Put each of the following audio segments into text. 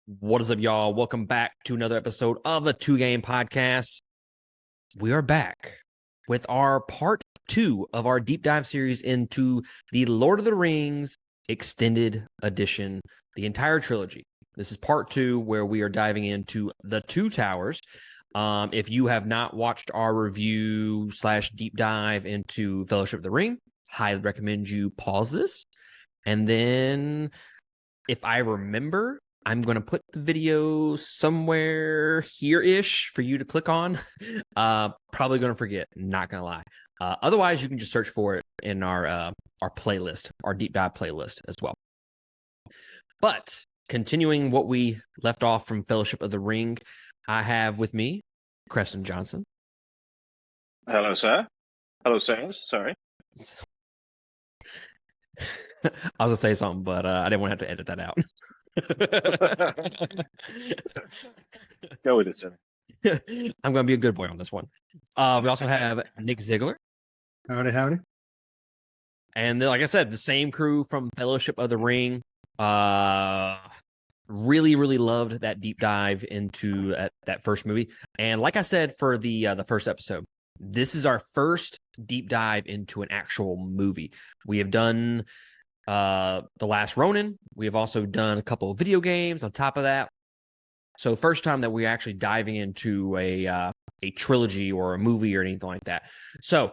What is up, y'all? Welcome back to another episode of the Two Game Podcast. We are back with our part 2 of our deep dive series into the Lord of the Rings extended edition, the entire trilogy. This is part 2 where we are diving into the Two Towers. If you have not watched our review / deep dive into Fellowship of the Ring, highly recommend you pause this. And then, if I remember, I'm going to put the video somewhere here-ish for you to click on. Probably going to forget, not going to lie. Otherwise, you can just search for it in our playlist, our deep dive playlist as well. But continuing what we left off from Fellowship of the Ring, I have with me Creston Johnson. Hello, sir. Hello, sirs. Sorry. I was going to say something, but I didn't want to have to edit that out. Go with it, sir. I'm going to be a good boy on this one. We also have Nick Ziegler. Howdy. And then, like I said, the same crew from Fellowship of the Ring. Really loved that deep dive into that first movie. And like I said for the first episode, this is our first deep dive into an actual movie. We have done The Last Ronin. We have also done a couple of video games on top of that. So first time that we're actually diving into a trilogy or a movie or anything like that. So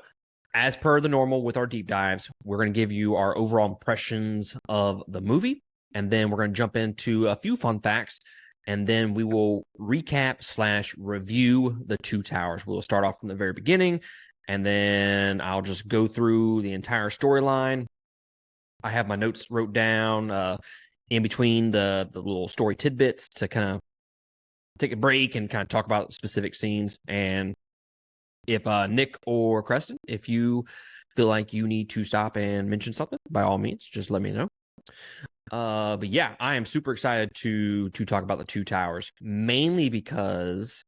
as per the normal with our deep dives, we're going to give you our overall impressions of the movie. And then we're going to jump into a few fun facts. And then we will recap / review the Two Towers. We'll start off from the very beginning. And then I'll just go through the entire storyline. I have my notes wrote down in between the little story tidbits to kind of take a break and kind of talk about specific scenes. And if Nick or Creston, if you feel like you need to stop and mention something, by all means, just let me know. But yeah, I am super excited to talk about the Two Towers, mainly because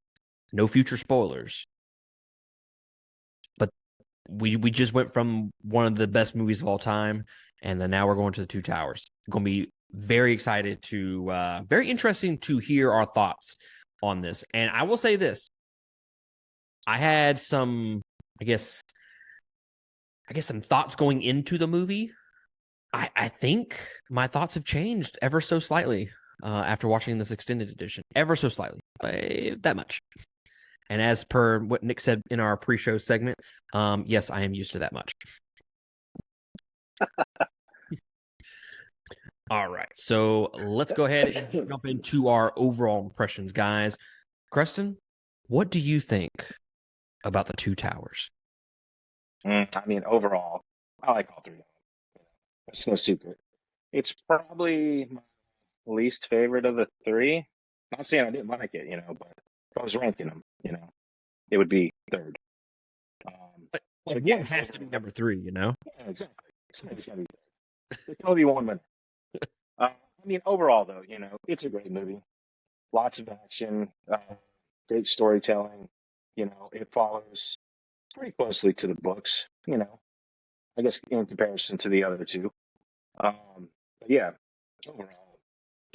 no future spoilers. But we just went from one of the best movies of all time, and then now we're going to the Two Towers. Going to be very excited very interesting to hear our thoughts on this. And I will say this. I had some, I guess some thoughts going into the movie. I think my thoughts have changed ever so slightly after watching this extended edition. Ever so slightly. By that much. And as per what Nick said in our pre-show segment, yes, I am used to that much. All right, so let's go ahead and jump into our overall impressions, guys. Creston, what do you think about the Two Towers? I mean, overall, I like all three of them. It's no secret. It's probably my least favorite of the three. Not saying I didn't like it, but if I was ranking them, it would be third. But again, it has to be number 3, Yeah, exactly. It's gotta be third. There can only be one winner. I mean, overall, though, it's a great movie. Lots of action, great storytelling. It follows pretty closely to the books, I guess in comparison to the other two. But yeah, overall,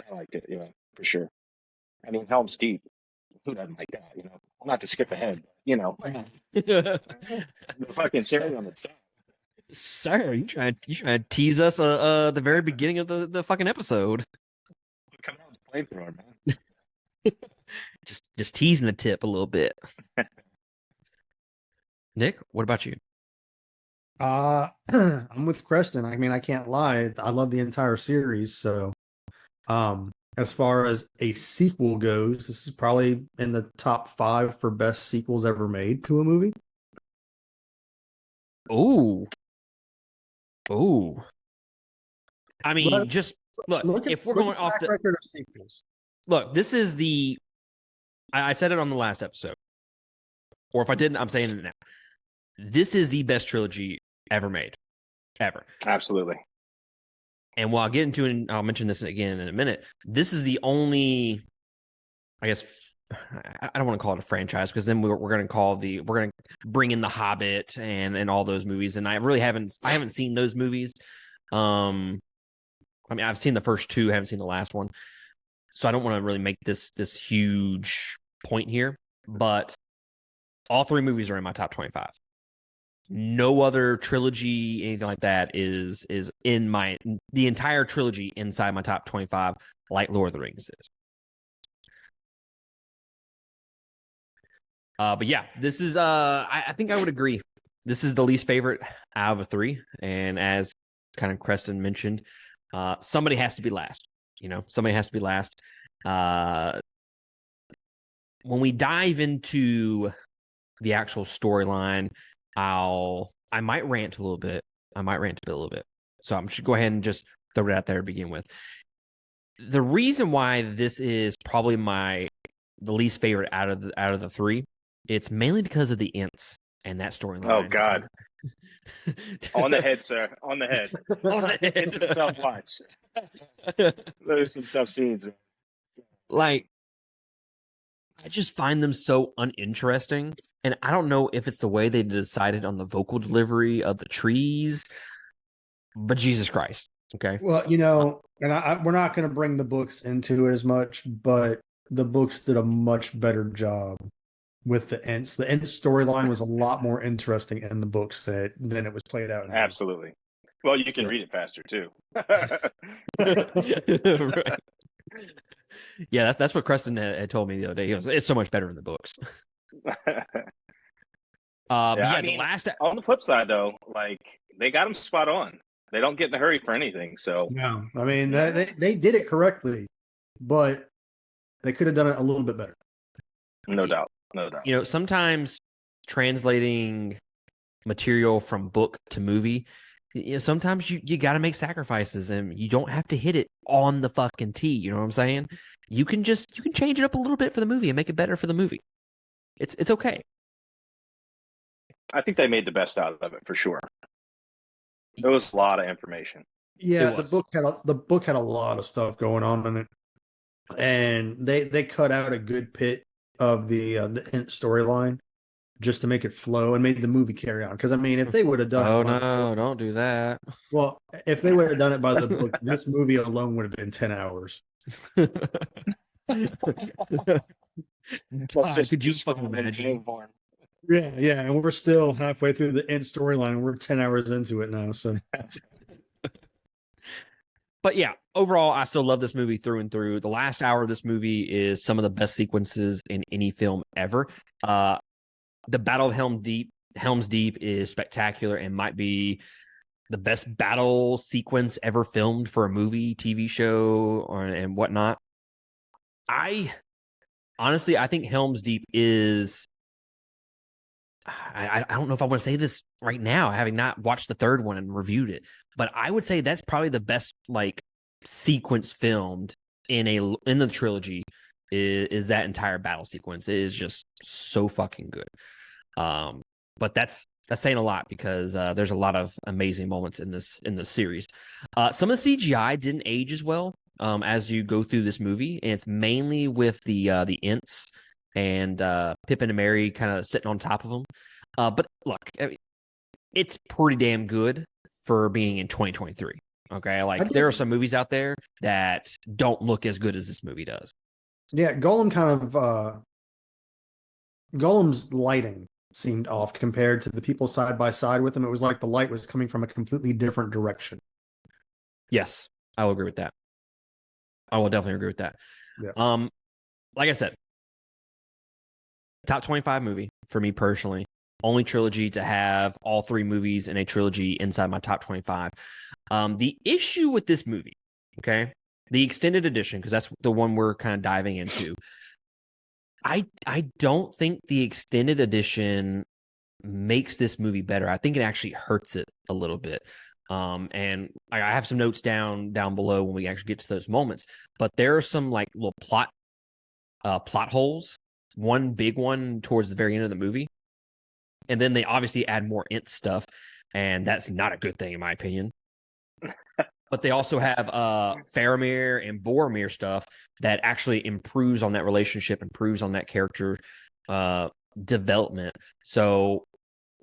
I liked it, for sure. I mean, Helm's Deep. Who doesn't like that, Not to skip ahead, the fucking cherry on the top. Sir, you trying to tease us the very beginning of the fucking episode. Come out with the flamethrower, man. just teasing the tip a little bit. Nick, what about you? I'm with Creston. I mean, I can't lie. I love the entire series. So, as far as a sequel goes, this is probably in the top 5 for best sequels ever made to a movie. Oh. I mean, just look if we're going off the record of sequels. Look, this is I said it on the last episode. Or if I didn't, I'm saying it now. This is the best trilogy ever made. Ever. Absolutely. And while I'll get into it, and I'll mention this again in a minute, this is the only, I guess, I don't want to call it a franchise, because then we're going to bring in The Hobbit and all those movies. And I haven't seen those movies. I mean, I've seen the first 2, haven't seen the last one. so I don't want to really make this huge point here, but all three movies are in my top 25. No other trilogy, anything like that, is in the entire trilogy inside my top 25, like Lord of the Rings is. But yeah, this is I think I would agree. This is the least favorite out of the three, and as kind of Creston mentioned, somebody has to be last. Somebody has to be last. When we dive into the actual storyline, I might rant a little bit. So I'm just go ahead and just throw it out there to begin with. The reason why this is probably the least favorite out of the three, it's mainly because of the Ents and that storyline. Oh God. On the head, sir. On the head. On the head. It's a tough watch. There's some tough scenes. Like, I just find them so uninteresting. And I don't know if it's the way they decided on the vocal delivery of the trees, but Jesus Christ. Okay. Well, and we're not going to bring the books into it as much, but the books did a much better job with the Ents. The Ents storyline was a lot more interesting in the books than it was played out. Absolutely. Well, you can read it faster too. Right. Yeah, that's what Creston had told me the other day. He goes, "It's so much better in the books." On the flip side, though, like they got them spot on. They don't get in a hurry for anything. So no, I mean they did it correctly, but they could have done it a little bit better. No doubt. Sometimes translating material from book to movie, sometimes you got to make sacrifices, and you don't have to hit it on the fucking tee. You know what I'm saying? You can change it up a little bit for the movie and make it better for the movie. It's okay. I think they made the best out of it for sure. There was a lot of information. Yeah, the book had a lot of stuff going on in it, and they cut out a good bit of the Ent storyline just to make it flow and made the movie carry on. Because I mean, if they would have done, don't do that. Well, if they would have done it by the book, this movie alone would have been 10 hours. Could you fucking imagine? Yeah, and we're still halfway through the Ent storyline, and we're 10 hours into it now. So, but yeah, overall, I still love this movie through and through. The last hour of this movie is some of the best sequences in any film ever. The Battle of Helm's Deep is spectacular and might be the best battle sequence ever filmed for a movie, TV show, and whatnot. I think Helm's Deep is. I don't know if I want to say this right now, having not watched the third one and reviewed it, but I would say that's probably the best sequence filmed in the trilogy. Is that entire battle sequence? It is just so fucking good. But that's saying a lot because there's a lot of amazing moments in this series. Some of the CGI didn't age as well as you go through this movie, and it's mainly with the Ents and Pippin and Merry kind of sitting on top of them. But look, it's pretty damn good for being in 2023. Okay, there are some movies out there that don't look as good as this movie does. Yeah, Gollum's lighting seemed off compared to the people side by side with him. It was like the light was coming from a completely different direction. Yes, I will agree with that. I will definitely agree with that. Yeah. Like I said, top 25 movie for me personally. Only trilogy to have all three movies in a trilogy inside my top 25. The issue with this movie, okay, the extended edition, because that's the one we're kind of diving into. I don't think the extended edition makes this movie better. I think it actually hurts it a little bit. And I have some notes down below when we actually get to those moments. But there are some little plot holes. One big one towards the very end of the movie, and then they obviously add more Ent stuff, and that's not a good thing in my opinion. But they also have Faramir and Boromir stuff that actually improves on that relationship, improves on that character development. So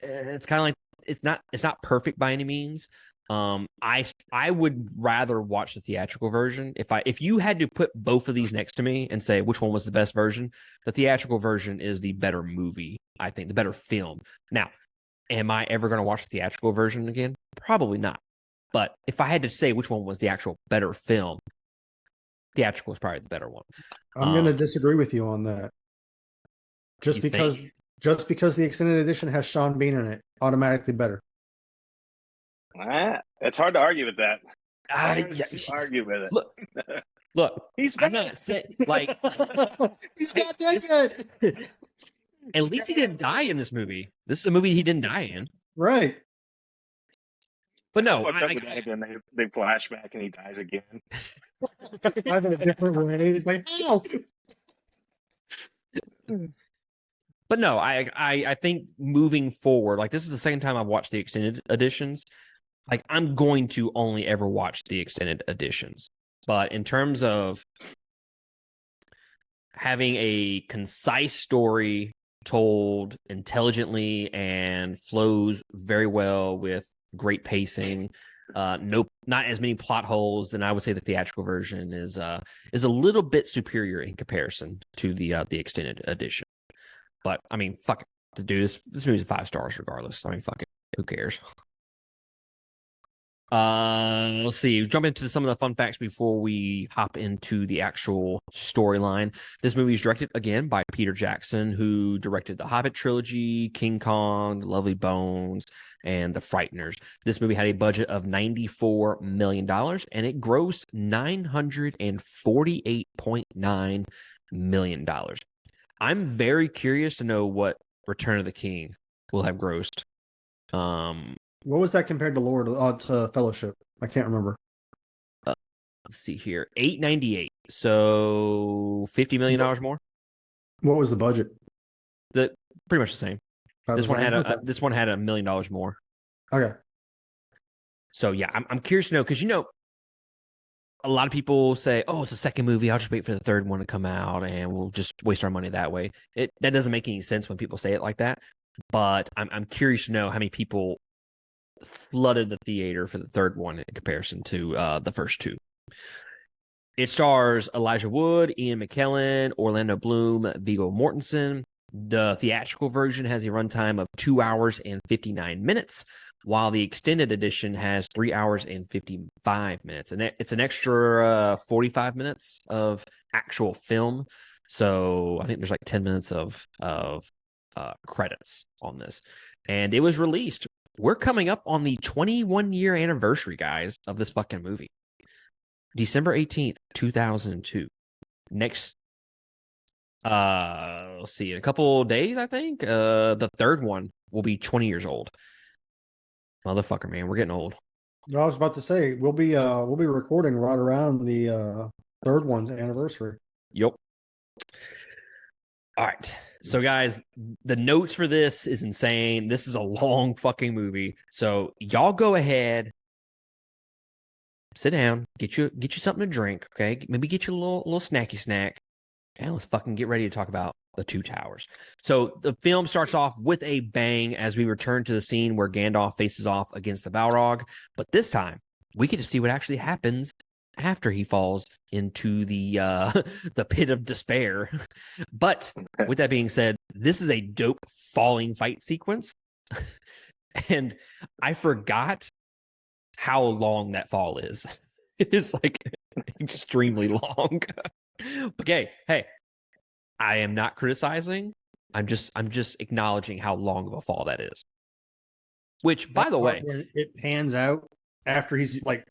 it's kind of it's not perfect by any means, I would rather watch the theatrical version. If you had to put both of these next to me and say which one was the best version, the theatrical version is the better movie, I think, the better film. Now, am I ever going to watch the theatrical version again? Probably not. But if I had to say which one was the actual better film, theatrical is probably the better one. I'm going to disagree with you on that. Just because the extended edition has Sean Bean in it, automatically better. It's hard to argue with that. Argue with it. Look, he's I'm not saying like he's not that good. At least he didn't die in this movie. This is a movie he didn't die in, right? But no, they flash back and he dies again. Dies in a different way. It's like, ow. But no, I think moving forward, like this is the second time I've watched the extended editions. Like I'm going to only ever watch the extended editions. But in terms of having a concise story told intelligently and flows very well with great pacing, not as many plot holes, then I would say the theatrical version is a little bit superior in comparison to the extended edition. But I mean, fuck it, dude, this movie's 5 stars regardless. I mean, fuck it, who cares? Let's see. Jump into some of the fun facts before we hop into the actual storyline. This movie is directed again by Peter Jackson, who directed the Hobbit trilogy, King Kong, The Lovely Bones, and The Frighteners. This movie had a budget of $94 million, and it grossed $948.9 million. I'm very curious to know what Return of the King will have grossed. What was that compared to to Fellowship? I can't remember. Let's see here. $898. So $50 million more. What was the budget? Pretty much the same. This one had $1 million more. Okay. So yeah, I'm curious to know, because a lot of people say, "Oh, it's a second movie. I'll just wait for the third one to come out, and we'll just waste our money that way." That doesn't make any sense when people say it like that. But I'm curious to know how many people flooded the theater for the third one in comparison to the first two. It stars Elijah Wood, Ian McKellen, Orlando Bloom, Viggo Mortensen. The theatrical version has a runtime of 2 hours and 59 minutes, while the extended edition has 3 hours and 55 minutes. And it's an extra 45 minutes of actual film. So I think there's like 10 minutes of credits on this. And it was released. We're coming up on the 21-year anniversary, guys, of this fucking movie. December 18th, 2002. Next, let's see, in a couple days, I think, the third one will be 20 years old. Motherfucker, man, we're getting old. No, I was about to say, we'll be recording right around the third one's anniversary. Yep. All right. So, guys, the notes for this is insane. This is a long fucking movie. So, y'all go ahead, sit down, get you something to drink, okay? Maybe get you a little snacky snack, and let's fucking get ready to talk about the Two Towers. So, the film starts off with a bang as we return to the scene where Gandalf faces off against the Balrog. But this time, we get to see what actually happens after he falls into the pit of despair. But with that being said, this is a dope falling fight sequence. And I forgot how long that fall is. It's like extremely long. Okay, hey, I am not criticizing. I'm just acknowledging how long of a fall that is. Which, by the way, it pans out after he's like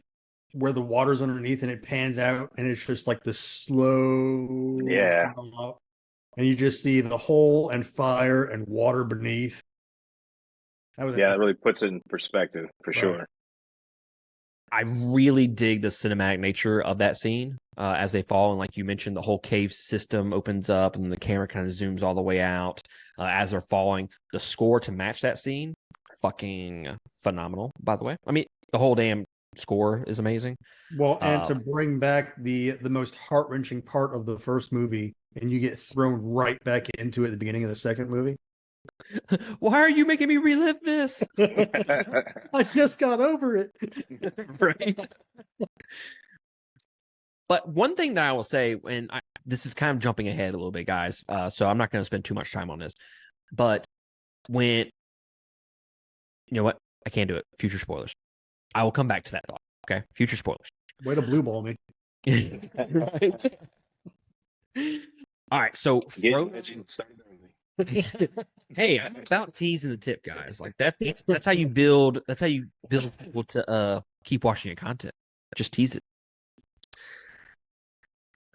where the water's underneath, and it pans out, and it's just like the slow, and you just see the hole and fire and water beneath. That really puts it in perspective for sure. I really dig the cinematic nature of that scene as they fall, and like you mentioned, the whole cave system opens up, and the camera kind of zooms all the way out as they're falling. The score to match that scene, fucking phenomenal. By the way, I mean the whole damn score is amazing. Well, and to bring back the most heart-wrenching part of the first movie, and you get thrown right back into it at the beginning of the second movie. Why are you making me relive this? I just got over it. Right. But one thing that I will say, this is kind of jumping ahead a little bit, guys, so I'm not going to spend too much time on this. But when, you know what? I can't do it. Future spoilers. I will come back to that thought. Okay? Future spoilers. Way to blue ball me. Right. All right. So, hey, I'm about teasing the tip, guys. Like that's how you build. That's how you build people to keep watching your content. Just tease it.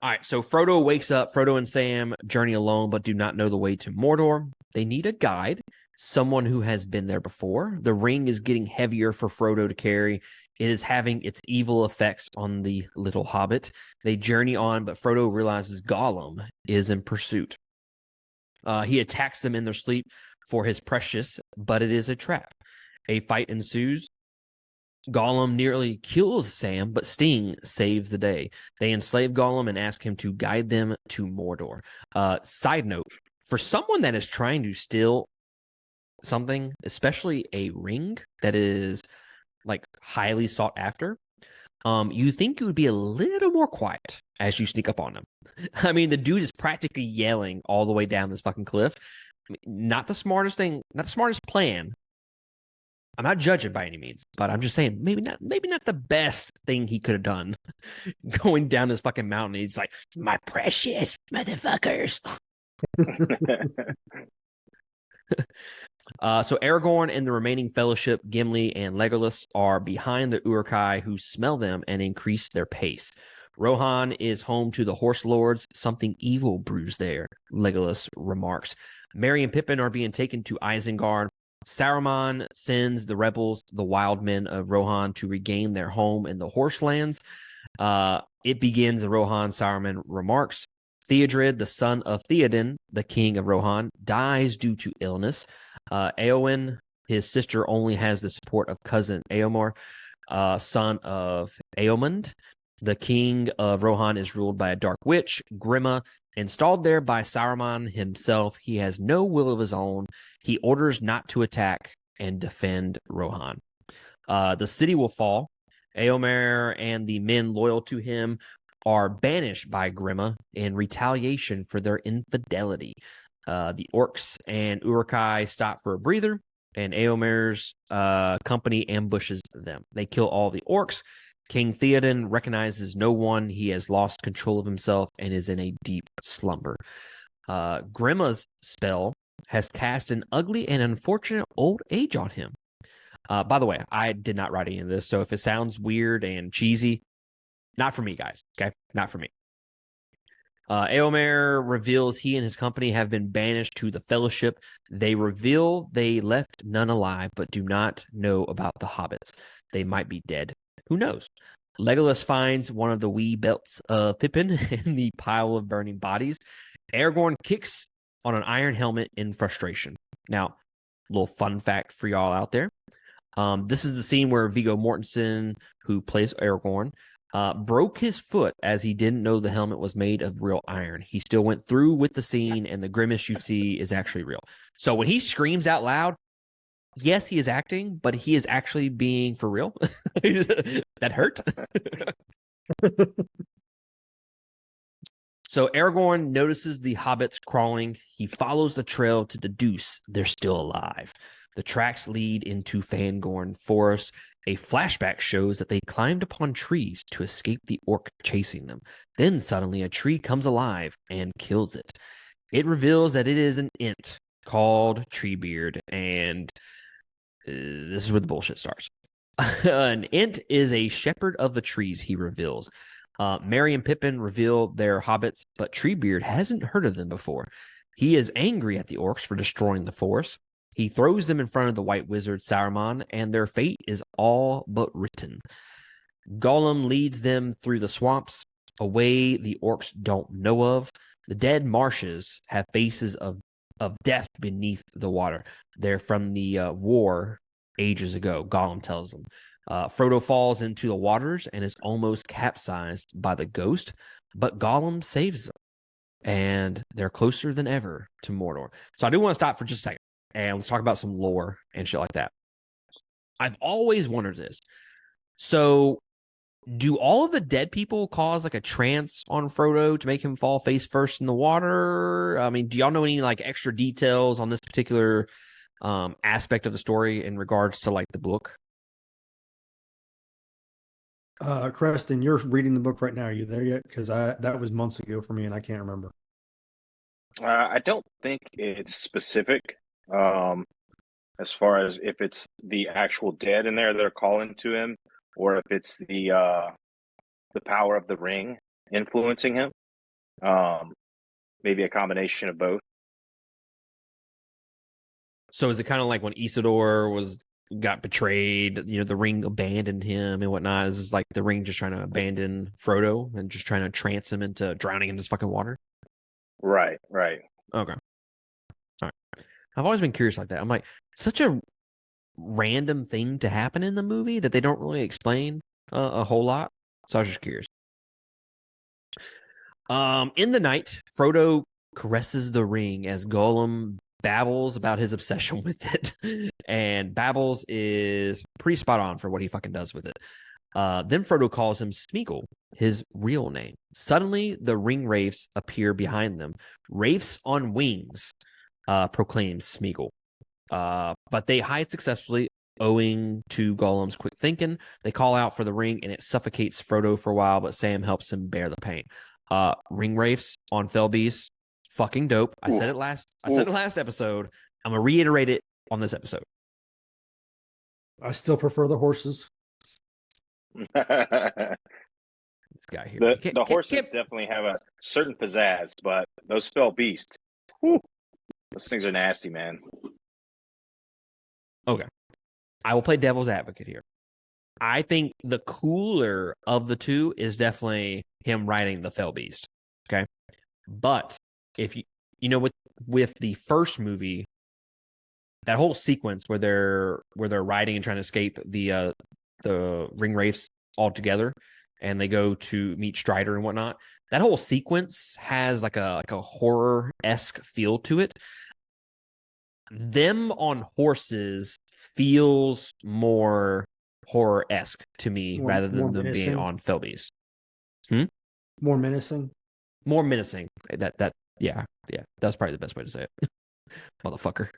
All right, so Frodo wakes up. Frodo and Sam journey alone, but do not know the way to Mordor. They need a guide, someone who has been there before. The ring is getting heavier for Frodo to carry. It is having its evil effects on the little hobbit. They journey on, but Frodo realizes Gollum is in pursuit. He attacks them in their sleep for his precious, but it is a trap. A fight ensues. Gollum nearly kills Sam, but Sting saves the day. They enslave Gollum and ask him to guide them to Mordor. Side note, for someone that is trying to steal something, especially a ring that is like highly sought after, you think you would be a little more quiet as you sneak up on them. I mean, the dude is practically yelling all the way down this fucking cliff. I mean, not the smartest thing, not the smartest plan. I'm not judging by any means, but I'm just saying maybe not the best thing he could have done going down this fucking mountain. He's like, my precious motherfuckers. So Aragorn and the remaining fellowship, Gimli and Legolas, are behind the Uruk-hai, who smell them and increase their pace. Rohan is home to the horse lords. Something evil brews there, Legolas remarks. Merry and Pippin are being taken to Isengard. Saruman sends the rebels, the wild men of Rohan, to regain their home in the Horselands. It begins, Rohan, Saruman remarks. Theodred, the son of Theoden, the king of Rohan, dies due to illness. Eowyn, his sister, only has the support of cousin Eomer, son of Eomund. The king of Rohan is ruled by a dark witch, Grima, installed there by Saruman himself. He has no will of his own. He orders not to attack and defend Rohan. The city will fall. Eomer and the men loyal to him are banished by Grima in retaliation for their infidelity. The orcs and Uruk-hai stop for a breather, and Eomer's company ambushes them. They kill all the orcs. King Theoden recognizes no one. He has lost control of himself and is in a deep slumber. Grima's spell has cast an ugly and unfortunate old age on him. By the way, I did not write any of this, so if it sounds weird and cheesy, not for me, guys. Okay, not for me. Eomer reveals he and his company have been banished to the Fellowship. They reveal they left none alive, but do not know about the hobbits. They might be dead. Who knows? Legolas finds one of the wee belts of Pippin in the pile of burning bodies. Aragorn kicks on an iron helmet in frustration. Now, a little fun fact for y'all out there. This is the scene where Viggo Mortensen, who plays Aragorn, broke his foot as he didn't know the helmet was made of real iron. He still went through with the scene, and the grimace you see is actually real. So when he screams out loud, yes, he is acting, but he is actually being for real. That hurt. So Aragorn notices the hobbits crawling. He follows the trail to deduce they're still alive. The tracks lead into Fangorn Forest. A flashback shows that they climbed upon trees to escape the orc chasing them. Then suddenly a tree comes alive and kills it. It reveals that it is an ent called Treebeard, and this is where the bullshit starts. An ent is a shepherd of the trees, he reveals. Merry and Pippin reveal they're hobbits, but Treebeard hasn't heard of them before. He is angry at the orcs for destroying the forest. He throws them in front of the white wizard Saruman, and their fate is all but written. Gollum leads them through the swamps, a way the orcs don't know of. The dead marshes have faces of death beneath the water. They're from the war ages ago, Gollum tells them. Frodo falls into the waters and is almost capsized by the ghost, but Gollum saves them, and they're closer than ever to Mordor. So I do want to stop for just a second. and let's talk about some lore and shit like that. I've always wondered this. So, do all of the dead people cause like a trance on Frodo to make him fall face first in the water? I mean, do y'all know any like extra details on this particular aspect of the story in regards to like the book? Creston, you're reading the book right now. Are you there yet? Because that was months ago for me, and I can't remember. I don't think it's specific, as far as if it's the actual dead in there that are calling to him, or if it's the power of the ring influencing him. Maybe a combination of both. So is it kind of like when Isildur got betrayed, you know, the ring abandoned him and whatnot? Is this like the ring just trying to abandon Frodo and just trying to trance him into drowning in this fucking water? Right. Okay. All right. I've always been curious like that. I'm like, such a random thing to happen in the movie that they don't really explain a whole lot. So I was just curious. In the night, Frodo caresses the ring as Gollum babbles about his obsession with it. And babbles is pretty spot on for what he fucking does with it. Then Frodo calls him Smeagol, his real name. Suddenly, the ring wraiths appear behind them. Wraiths on wings, proclaims Smeagol. But they hide successfully, owing to Gollum's quick thinking. They call out for the ring, and it suffocates Frodo for a while, but Sam helps him bear the pain. Ring wraiths on fell beasts, fucking dope. I said it last episode. I'm gonna reiterate it on this episode. I still prefer the horses. This guy here. The horses definitely have a certain pizzazz, but those fell beasts, whew, those things are nasty, man. Okay. I will play devil's advocate here. I think the cooler of the two is definitely him riding the fell beast. Okay. But if you know, with the first movie, that whole sequence where they're riding and trying to escape the ring wraiths all together, and they go to meet Strider and whatnot, that whole sequence has like a horror-esque feel to it. Them on horses feels more horror-esque to me rather than them being on fell beasts. More menacing. More menacing. That yeah. That's probably the best way to say it. Motherfucker.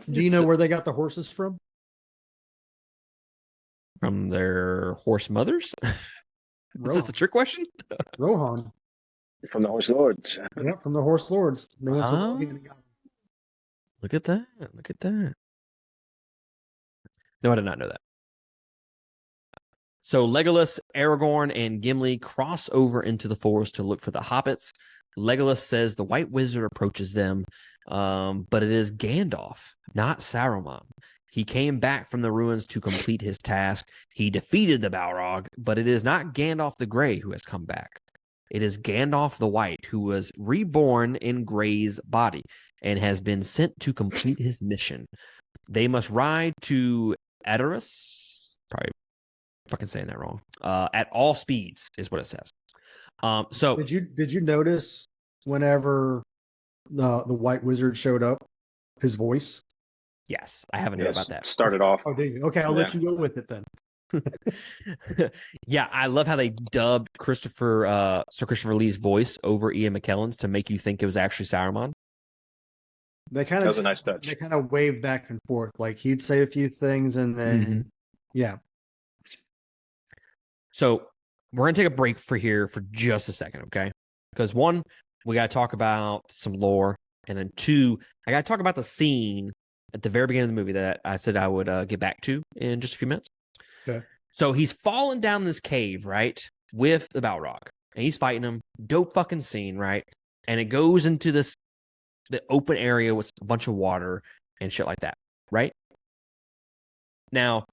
Do you know where they got the horses from? From their horse mothers? Is this a trick question? Rohan. From the Horse Lords. Yep, from the Horse Lords. They went Look at that. Look at that. No, I did not know that. So Legolas, Aragorn, and Gimli cross over into the forest to look for the hobbits. Legolas says the White Wizard approaches them, but it is Gandalf, not Saruman. He came back from the ruins to complete his task. He defeated the Balrog, but it is not Gandalf the Grey who has come back. It is Gandalf the White who was reborn in Grey's body and has been sent to complete his mission. They must ride to Edoras. Probably fucking saying that wrong. At all speeds is what it says. So did you notice whenever the White Wizard showed up, his voice? Yes, I haven't heard about that. Started off. Oh, did you? Okay, I'll let you go with it then. Yeah, I love how they dubbed Sir Christopher Lee's voice over Ian McKellen's to make you think it was actually Saruman. That was a nice touch. They kind of waved back and forth, like he'd say a few things, and then yeah. So we're gonna take a break for just a second, okay? Because one, we gotta talk about some lore, and then two, I gotta talk about the scene at the very beginning of the movie that I said I would get back to in just a few minutes. Okay. So he's falling down this cave, right, with the Balrog, and he's fighting him. Dope fucking scene, right? And it goes into the open area with a bunch of water and shit like that, right? Now,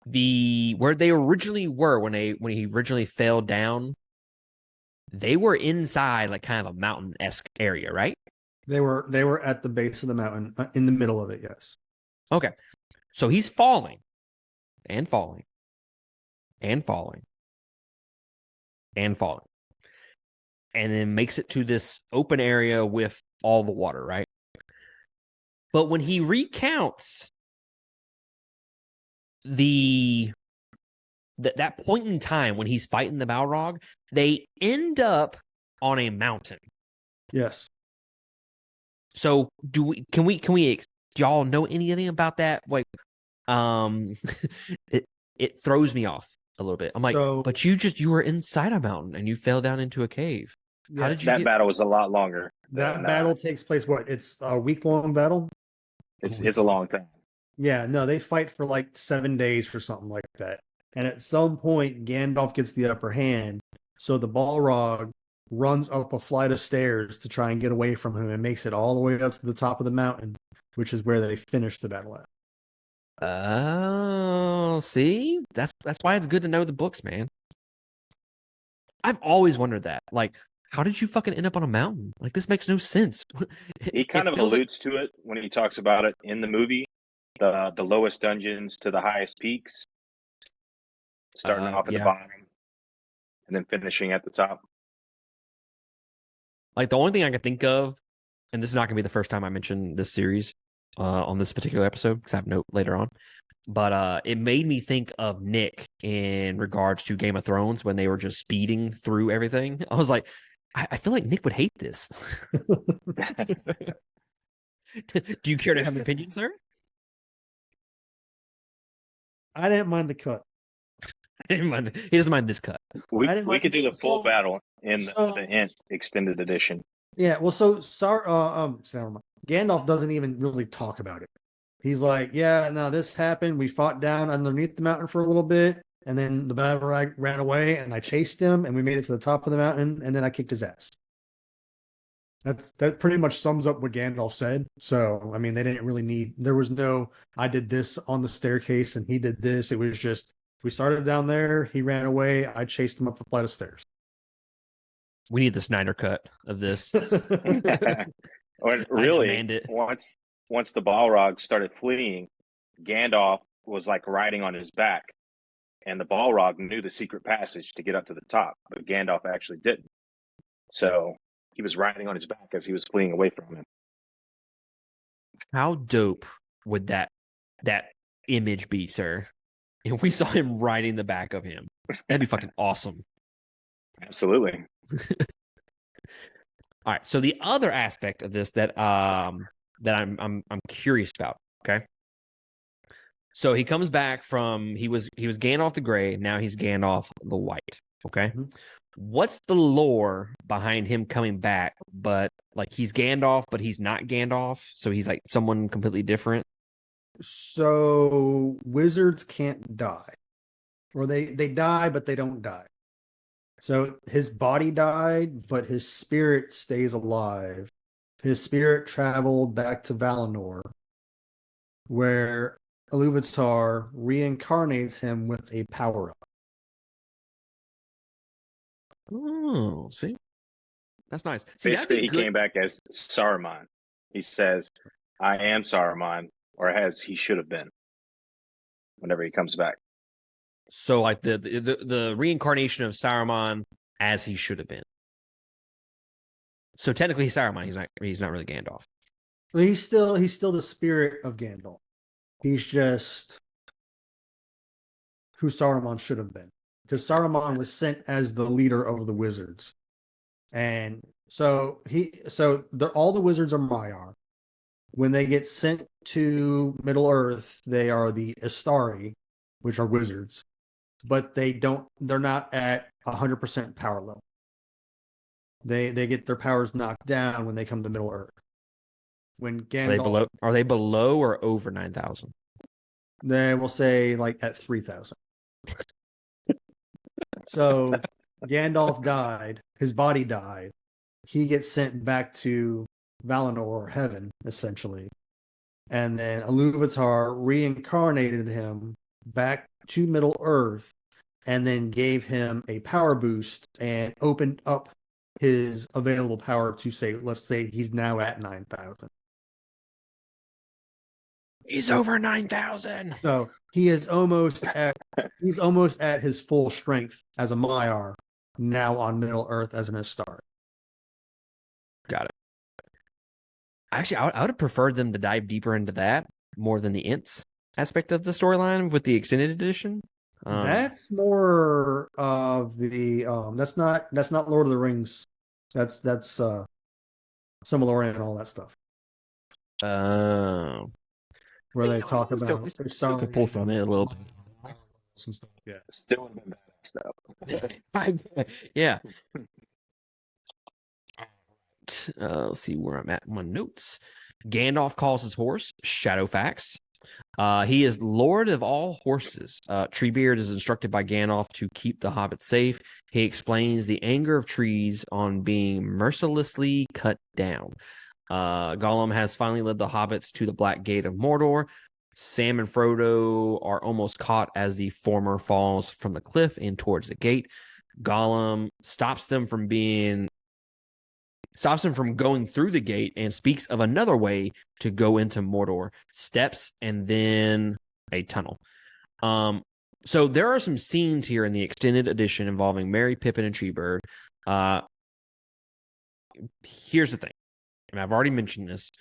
where they originally were when he originally fell down, they were inside like kind of a mountain-esque area, right? They were at the base of the mountain, in the middle of it, yes. Okay. So he's falling and falling and falling and falling. And then makes it to this open area with all the water, right? But when he recounts that point in time when he's fighting the Balrog, they end up on a mountain. Yes. So do y'all know anything about that? Like, it throws me off a little bit. I'm like, but you were inside a mountain and you fell down into a cave. How did you that battle was a lot longer. That battle takes place, what? It's a week-long battle? It's a long time. Yeah, no, they fight for like 7 days or something like that. And at some point, Gandalf gets the upper hand. So the Balrog runs up a flight of stairs to try and get away from him and makes it all the way up to the top of the mountain, which is where they finish the battle at. Oh, see? That's why it's good to know the books, man. I've always wondered that. Like, how did you fucking end up on a mountain? Like, this makes no sense. He kind of alludes to it when he talks about it in the movie. The lowest dungeons to the highest peaks. Starting off at the bottom and then finishing at the top. Like, the only thing I can think of, and this is not going to be the first time I mention this series on this particular episode, because I have note later on, but it made me think of Nick in regards to Game of Thrones when they were just speeding through everything. I was like, I feel like Nick would hate this. Do you care to have an opinion, sir? I didn't mind the cut. I didn't mind. He doesn't mind this cut. We could do the full battle in the extended edition. Yeah, well, so Saruman, Gandalf doesn't even really talk about it. He's like, yeah, no, this happened. We fought down underneath the mountain for a little bit, and then the Balrog ran away, and I chased him, and we made it to the top of the mountain, and then I kicked his ass. That pretty much sums up what Gandalf said. So, I mean, they didn't really need. There was no, I did this on the staircase, and he did this. It was just, we started down there. He ran away. I chased him up a flight of stairs. We need the Snyder cut of this. Really, once the Balrog started fleeing, Gandalf was like riding on his back, and the Balrog knew the secret passage to get up to the top, but Gandalf actually didn't. So he was riding on his back as he was fleeing away from him. How dope would that image be, sir? If we saw him riding the back of him, that'd be fucking awesome. Absolutely. All right. So the other aspect of this that I'm curious about. Okay. So he comes back from he was Gandalf the Grey. Now he's Gandalf the White. Okay. Mm-hmm. What's the lore behind him coming back? But like he's Gandalf, but he's not Gandalf. So he's like someone completely different. So wizards can't die, or they die, but they don't die. So his body died, but his spirit stays alive. His spirit traveled back to Valinor, where Iluvatar reincarnates him with a power-up. Oh, see? That's nice. See, basically, he came back as Saruman. He says, I am Saruman, or as he should have been, whenever he comes back. So, like the reincarnation of Saruman as he should have been. So technically, he's Saruman. He's not really Gandalf. Well, he's still the spirit of Gandalf. He's just who Saruman should have been, because Saruman was sent as the leader of the wizards, and so all the wizards are Maiar. When they get sent to Middle Earth, they are the Istari, which are wizards. But they're not at 100% power level. They get their powers knocked down when they come to Middle Earth. When Gandalf, are they below or over 9,000? They will say like at 3,000. So Gandalf died, his body died. He gets sent back to Valinor, or heaven, essentially. And then Iluvatar reincarnated him back to Middle Earth, and then gave him a power boost and opened up his available power to say, let's say he's now at 9,000. He's over 9,000. So he is almost at his full strength as a Maiar, now on Middle Earth as an Istari. Got it. Actually, I would have preferred them to dive deeper into that more than the Ents aspect of the storyline with the extended edition. That's more of the that's not Lord of the Rings. That's Silmarillion and all that stuff. Oh, Where they talk we still, about we still could pull from it a little bit. some stuff. Yeah. Still would have been badass though. Yeah. Let's see where I'm at in my notes. Gandalf calls his horse Shadowfax. He is lord of all horses. Treebeard is instructed by Gandalf to keep the hobbits safe. He explains the anger of trees on being mercilessly cut down. Gollum has finally led the hobbits to the Black Gate of Mordor. Sam and Frodo are almost caught as the former falls from the cliff and towards the gate. Gollum stops them from going through the gate and speaks of another way to go into Mordor, steps and then a tunnel. So there are some scenes here in the extended edition involving Merry, Pippin, and Treebeard. Here's the thing, and I've already mentioned this.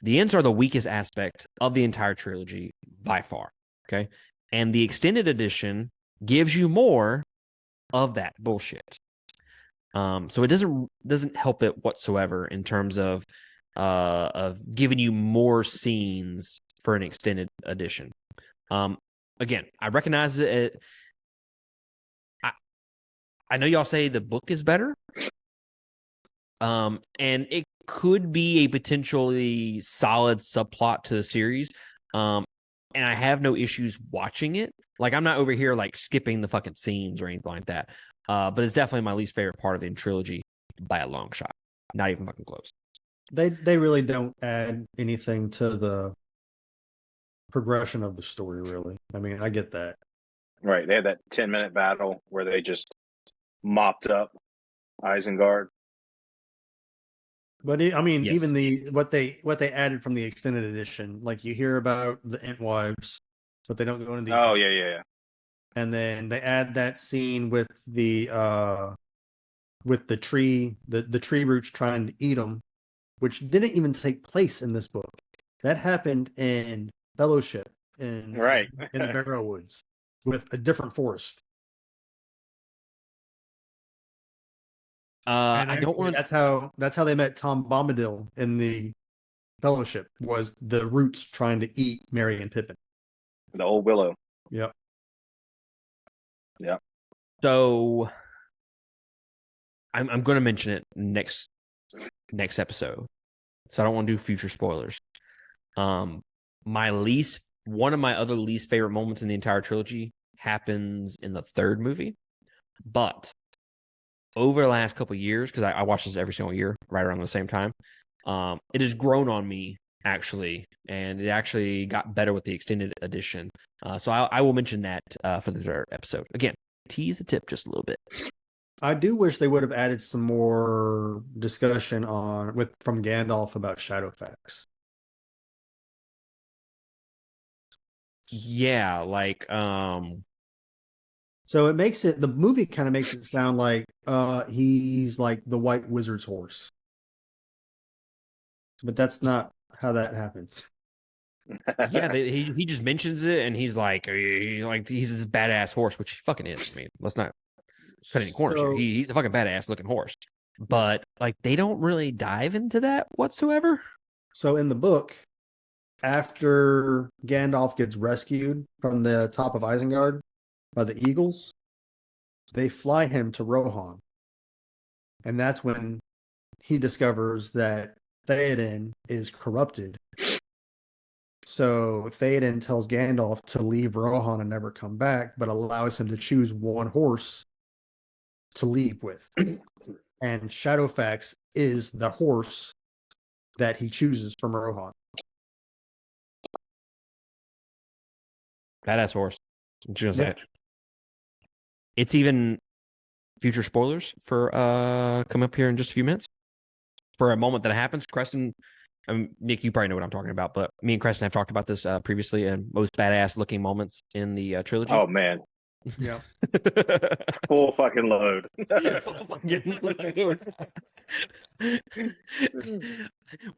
The Ents are the weakest aspect of the entire trilogy by far, okay? And the extended edition gives you more of that bullshit. So it doesn't help it whatsoever in terms of giving you more scenes for an extended edition. Again, I recognize it. I know y'all say the book is better, and it could be a potentially solid subplot to the series. And I have no issues watching it. Like, I'm not over here like skipping the fucking scenes or anything like that. But it's definitely my least favorite part of the trilogy by a long shot. Not even fucking close. They really don't add anything to the progression of the story, really. I mean, I get that. Right. They had that 10-minute battle where they just mopped up Isengard. But I mean, Yes. even what they added from the extended edition, like you hear about the Entwives, but they don't go into the Oh yeah. and then they add that scene with the tree, the tree roots trying to eat them, which didn't even take place in this book. That happened in Fellowship in the Barrowwoods with a different forest. And I don't want. That's how they met Tom Bombadil in the Fellowship, was the roots trying to eat Merry and Pippin. The old willow. Yep. Yeah. So I'm going to mention it next episode. So I don't want to do future spoilers. One of my other least favorite moments in the entire trilogy happens in the third movie. But over the last couple of years, because I watch this every single year, right around the same time, it has grown on me, actually, and it actually got better with the extended edition. So I will mention that for the third episode. Again, tease the tip just a little bit. I do wish they would have added some more discussion from Gandalf about Shadowfax. Yeah, like So the movie kind of makes it sound like he's like the White Wizard's horse. But that's not how that happens. yeah, he just mentions it, and he's like he's this badass horse, which he fucking is. I mean, let's not cut any corners here. He's a fucking badass looking horse, but like they don't really dive into that whatsoever. So in the book, after Gandalf gets rescued from the top of Isengard by the eagles, they fly him to Rohan, and that's when he discovers that Theoden is corrupted. So Theoden tells Gandalf to leave Rohan and never come back, but allows him to choose one horse to leave with. And Shadowfax is the horse that he chooses from Rohan. Badass horse. I'm just gonna say it. It's even future spoilers for come up here in just a few minutes. For a moment that happens, Creston, Nick, you probably know what I'm talking about, but me and Creston have talked about this previously, and most badass looking moments in the trilogy. Oh man, Yeah. Full fucking load. When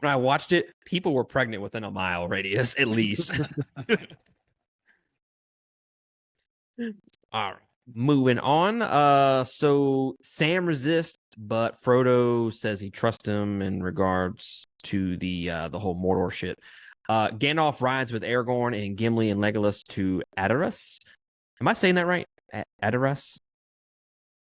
I watched it, people were pregnant within a mile radius, at least. All right. Moving on. So Sam resists, but Frodo says he trusts him in regards to the whole Mordor shit. Gandalf rides with Aragorn and Gimli and Legolas to Edoras. Am I saying that right? Edoras?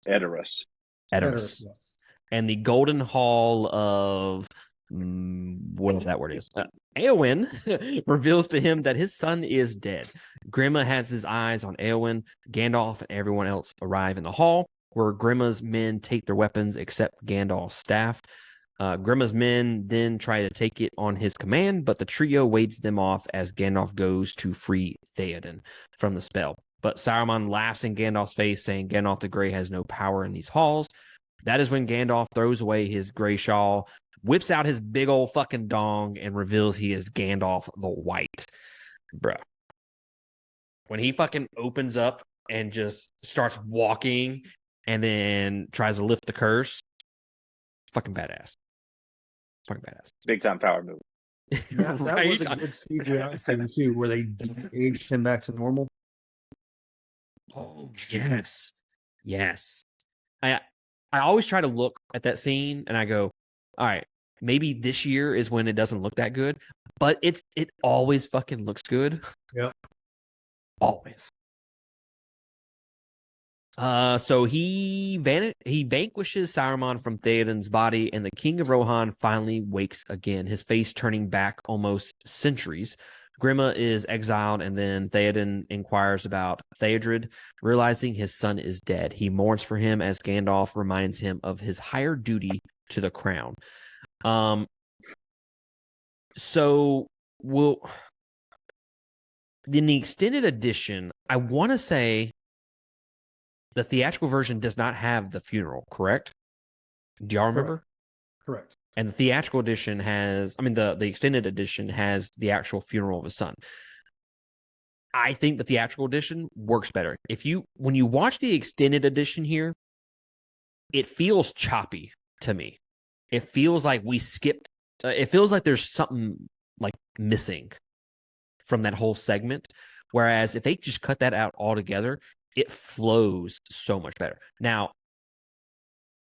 Edoras. Edoras. Yes. And the Golden Hall of whatever that word is. Eowyn reveals to him that his son is dead. Grima has his eyes on Eowyn. Gandalf and everyone else arrive in the hall, where Grima's men take their weapons except Gandalf's staff. Grima's men then try to take it on his command, but the trio wades them off as Gandalf goes to free Theoden from the spell. But Saruman laughs in Gandalf's face, saying Gandalf the Grey has no power in these halls. That is when Gandalf throws away his gray shawl, whips out his big old fucking dong, and reveals he is Gandalf the White. Bruh. When he fucking opens up and just starts walking and then tries to lift the curse, fucking badass. Fucking badass. Big time power move. That was a good CGI scene too, where they aged him back to normal. Oh, yes. Yes. I always try to look at that scene and I go, all right, maybe this year is when it doesn't look that good, but it always fucking looks good. Yep. Always. So he vanquishes Saruman from Theoden's body, and the King of Rohan finally wakes again, his face turning back almost centuries. Grima is exiled, and then Theoden inquires about Theodred, realizing his son is dead. He mourns for him as Gandalf reminds him of his higher duty to the crown. So in the extended edition, I want to say the theatrical version does not have the funeral, correct? Do y'all remember? Correct. And the theatrical edition has, the extended edition has the actual funeral of his son. I think the theatrical edition works better. When you watch the extended edition here, it feels choppy to me. It feels like we skipped. It feels like there's something like missing from that whole segment. Whereas if they just cut that out altogether, it flows so much better. Now,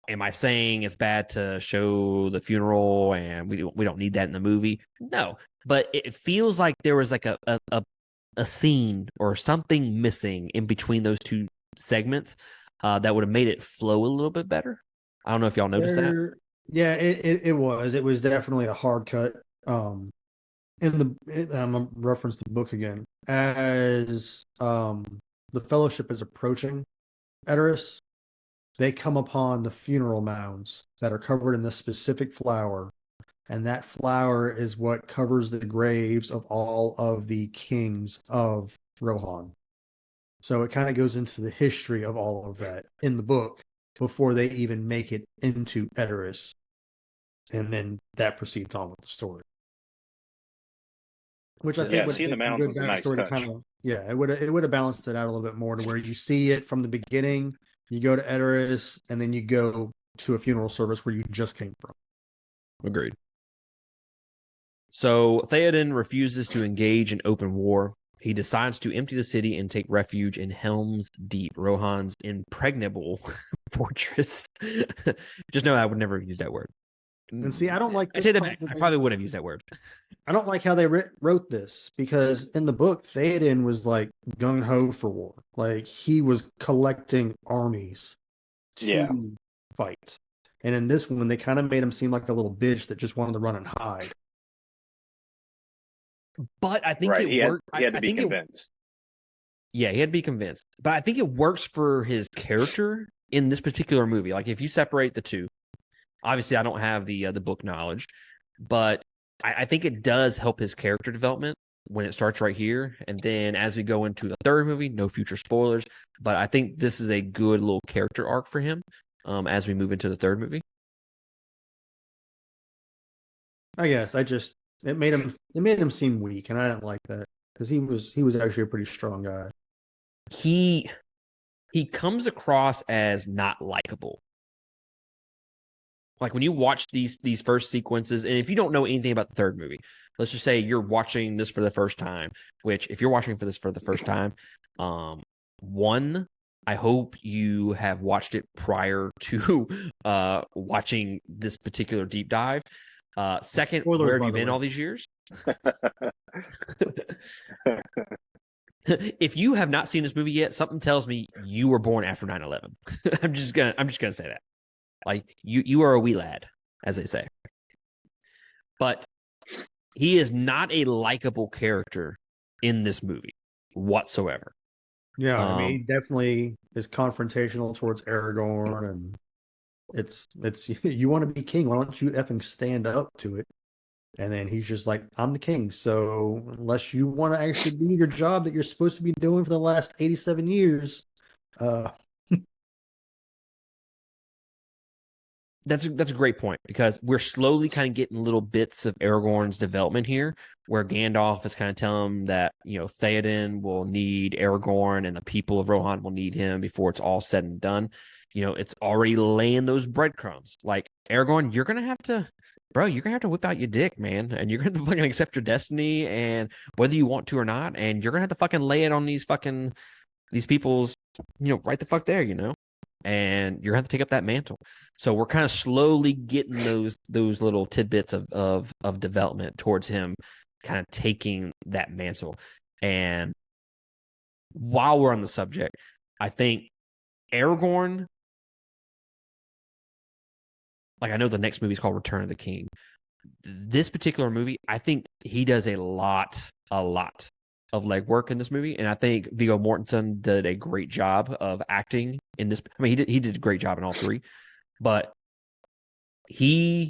am I saying it's bad to show the funeral and we don't need that in the movie? No, but it feels like there was like a scene or something missing in between those two segments that would have made it flow a little bit better. I don't know if y'all noticed that. Yeah, it was. It was definitely a hard cut. I'm gonna reference the book again. As the Fellowship is approaching Edoras, they come upon the funeral mounds that are covered in this specific flower, and that flower is what covers the graves of all of the kings of Rohan. So it kind of goes into the history of all of that in the book before they even make it into Edoras. And then that proceeds on with the story. Which I think would seeing the mounds was a nice touch. It would have balanced it out a little bit more to where you see it from the beginning, you go to Edoras, and then you go to a funeral service where you just came from. Agreed. So Theoden refuses to engage in open war. He decides to empty the city and take refuge in Helm's Deep, Rohan's impregnable fortress. Just know I would never use that word. And see, I don't like. I take that back. I probably wouldn't have used that word. I don't like how they wrote this, because in the book, Theoden was like gung ho for war. Like he was collecting armies to fight. And in this one, they kind of made him seem like a little bitch that just wanted to run and hide. But I think it worked. He had to be convinced. He had to be convinced. But I think it works for his character in this particular movie. Like if you separate the two, obviously I don't have the book knowledge, but I think it does help his character development when it starts right here. And then as we go into the third movie, no future spoilers, but I think this is a good little character arc for him as we move into the third movie. I guess it made him seem weak, and I didn't like that because he was actually a pretty strong guy. he comes across as not likable. Like when you watch these first sequences, and if you don't know anything about the third movie, let's just say you're watching this for the first time, which if you're watching this for the first time, one, I hope you have watched it prior to watching this particular deep dive. Second, Spoilers, where have by you the been way. all these years? If you have not seen this movie yet, something tells me you were born after 9/11. I'm just gonna say that. Like you are a wee lad, as they say. But he is not a likable character in this movie whatsoever. Yeah, I mean, he definitely is confrontational towards Aragorn, and it's you want to be king, why don't you effing stand up to it? And then he's just like, I'm the king, so unless you want to actually do your job that you're supposed to be doing for the last 87 years, That's a great point, because we're slowly kind of getting little bits of Aragorn's development here, where Gandalf is kind of telling him that, Theoden will need Aragorn and the people of Rohan will need him before it's all said and done. It's already laying those breadcrumbs. Like, Aragorn, you're gonna have to whip out your dick, man, and you're gonna fucking accept your destiny, and whether you want to or not, and you're gonna have to fucking lay it on these people's, right the fuck there, and you're gonna have to take up that mantle. So we're kind of slowly getting those little tidbits of development towards him kind of taking that mantle. And while we're on the subject, I think Aragorn, like, I know the next movie is called Return of the King. This particular movie, I think he does a lot of legwork in this movie, and I think Viggo Mortensen did a great job of acting in this. I mean, he did a great job in all three, but he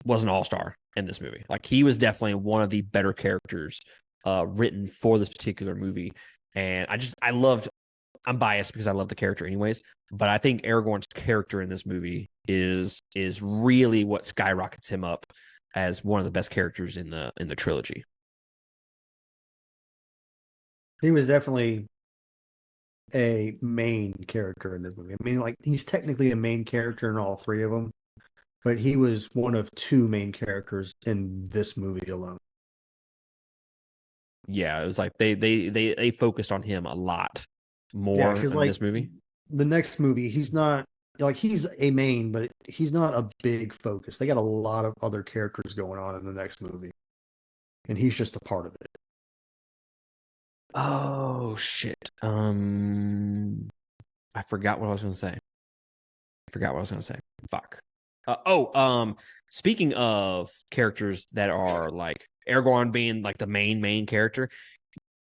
was an all-star in this movie. Like, he was definitely one of the better characters written for this particular movie, and I'm biased because I love the character anyways, but I think Aragorn's character in this movie is really what skyrockets him up as one of the best characters in the trilogy. he was definitely a main character in this movie. I mean, like, he's technically a main character in all three of them, but he was one of two main characters in this movie alone. Yeah, it was like they focused on him a lot more in this movie. The next movie, he's not like, he's a main, but he's not a big focus. They got a lot of other characters going on in the next movie, and he's just a part of it. Oh shit. I forgot what I was going to say. Fuck. Speaking of characters that are like Aragorn being like the main character,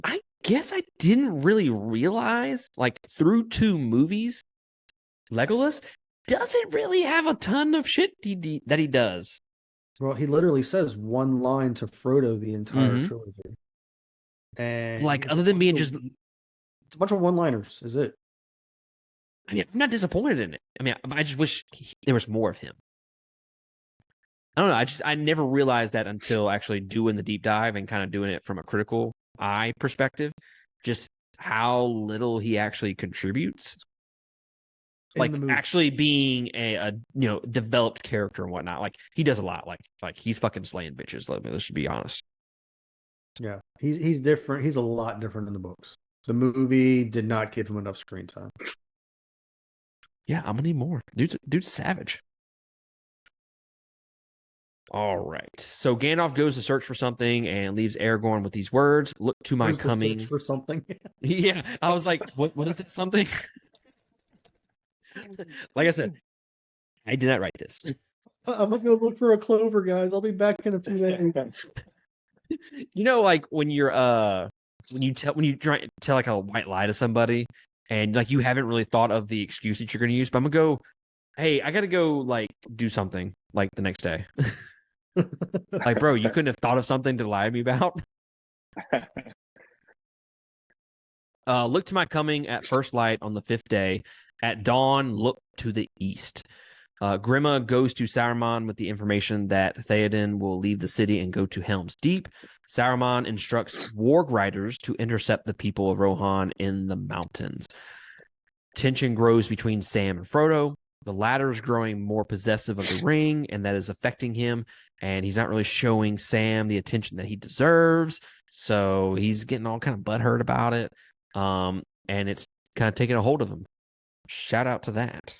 I guess I didn't really realize, like, through two movies, Legolas doesn't really have a ton of shit that he does. Well, he literally says one line to Frodo the entire trilogy. And like, other than being just, it's a bunch of one-liners, is it? I mean, I'm not disappointed in it. I mean, I just wish there was more of him. I don't know. I never realized that until actually doing the deep dive and kind of doing it from a critical eye perspective, just how little he actually contributes. Like, actually being a developed character and whatnot. Like, he does a lot. Like he's fucking slaying bitches. Let's be honest. Yeah, he's different. He's a lot different in the books. The movie did not give him enough screen time. Yeah, I'm gonna need more. Dude's savage. All right. So Gandalf goes to search for something and leaves Aragorn with these words: "Look to my coming." Search for something. Yeah, I was like, "What is it? Something?" Like I said, I did not write this. I'm gonna go look for a clover, guys. I'll be back in a few days. Like when you're when you try to tell like a white lie to somebody, and like you haven't really thought of the excuse that you're gonna use, but I'm gonna go, hey, I gotta go like do something like the next day. Like, bro, you couldn't have thought of something to lie to me about. Look to my coming at first light on the 5th day. At dawn, look to the east. Grima goes to Saruman with the information that Theoden will leave the city and go to Helm's Deep. Saruman instructs warg riders to intercept the people of Rohan in the mountains. Tension grows between Sam and Frodo. The latter is growing more possessive of the ring, and that is affecting him. And he's not really showing Sam the attention that he deserves. So he's getting all kind of butthurt about it. And it's kind of taking a hold of him. Shout out to that.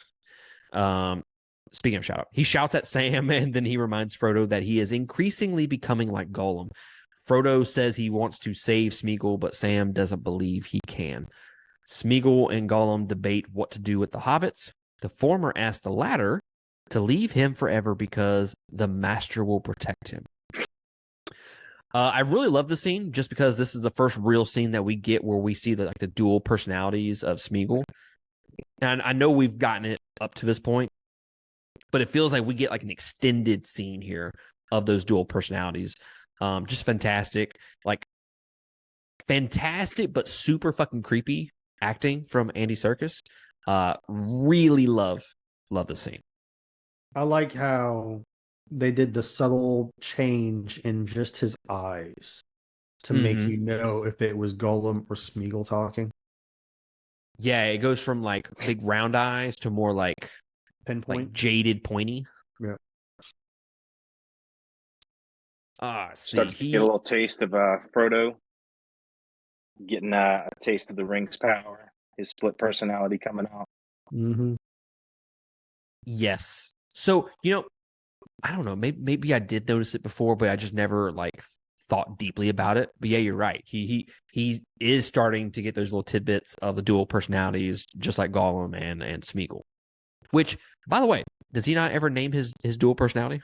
Speaking of shout out, he shouts at Sam, and then he reminds Frodo that he is increasingly becoming like Gollum. Frodo says he wants to save Smeagol, but Sam doesn't believe he can. Smeagol and Gollum debate what to do with the hobbits. The former asks the latter to leave him forever because the master will protect him. I really love the scene just because this is the first real scene that we get where we see the dual personalities of Smeagol. And I know we've gotten it up to this point, but it feels like we get like an extended scene here of those dual personalities. Just fantastic. Like, fantastic, but super fucking creepy acting from Andy Serkis. Really love the scene. I like how they did the subtle change in just his eyes to make you know if it was Gollum or Smeagol talking. Yeah, it goes from like big round eyes to more like pinpoint, like jaded, pointy. Yeah. Start to get a little taste of Frodo, getting a taste of the ring's power, his split personality coming out. Mm-hmm. Yes. So, I don't know. Maybe I did notice it before, but I just never like thought deeply about it. But yeah, you're right. He is starting to get those little tidbits of the dual personalities, just like Gollum and Smeagol. Which, by the way, does he not ever name his dual personality?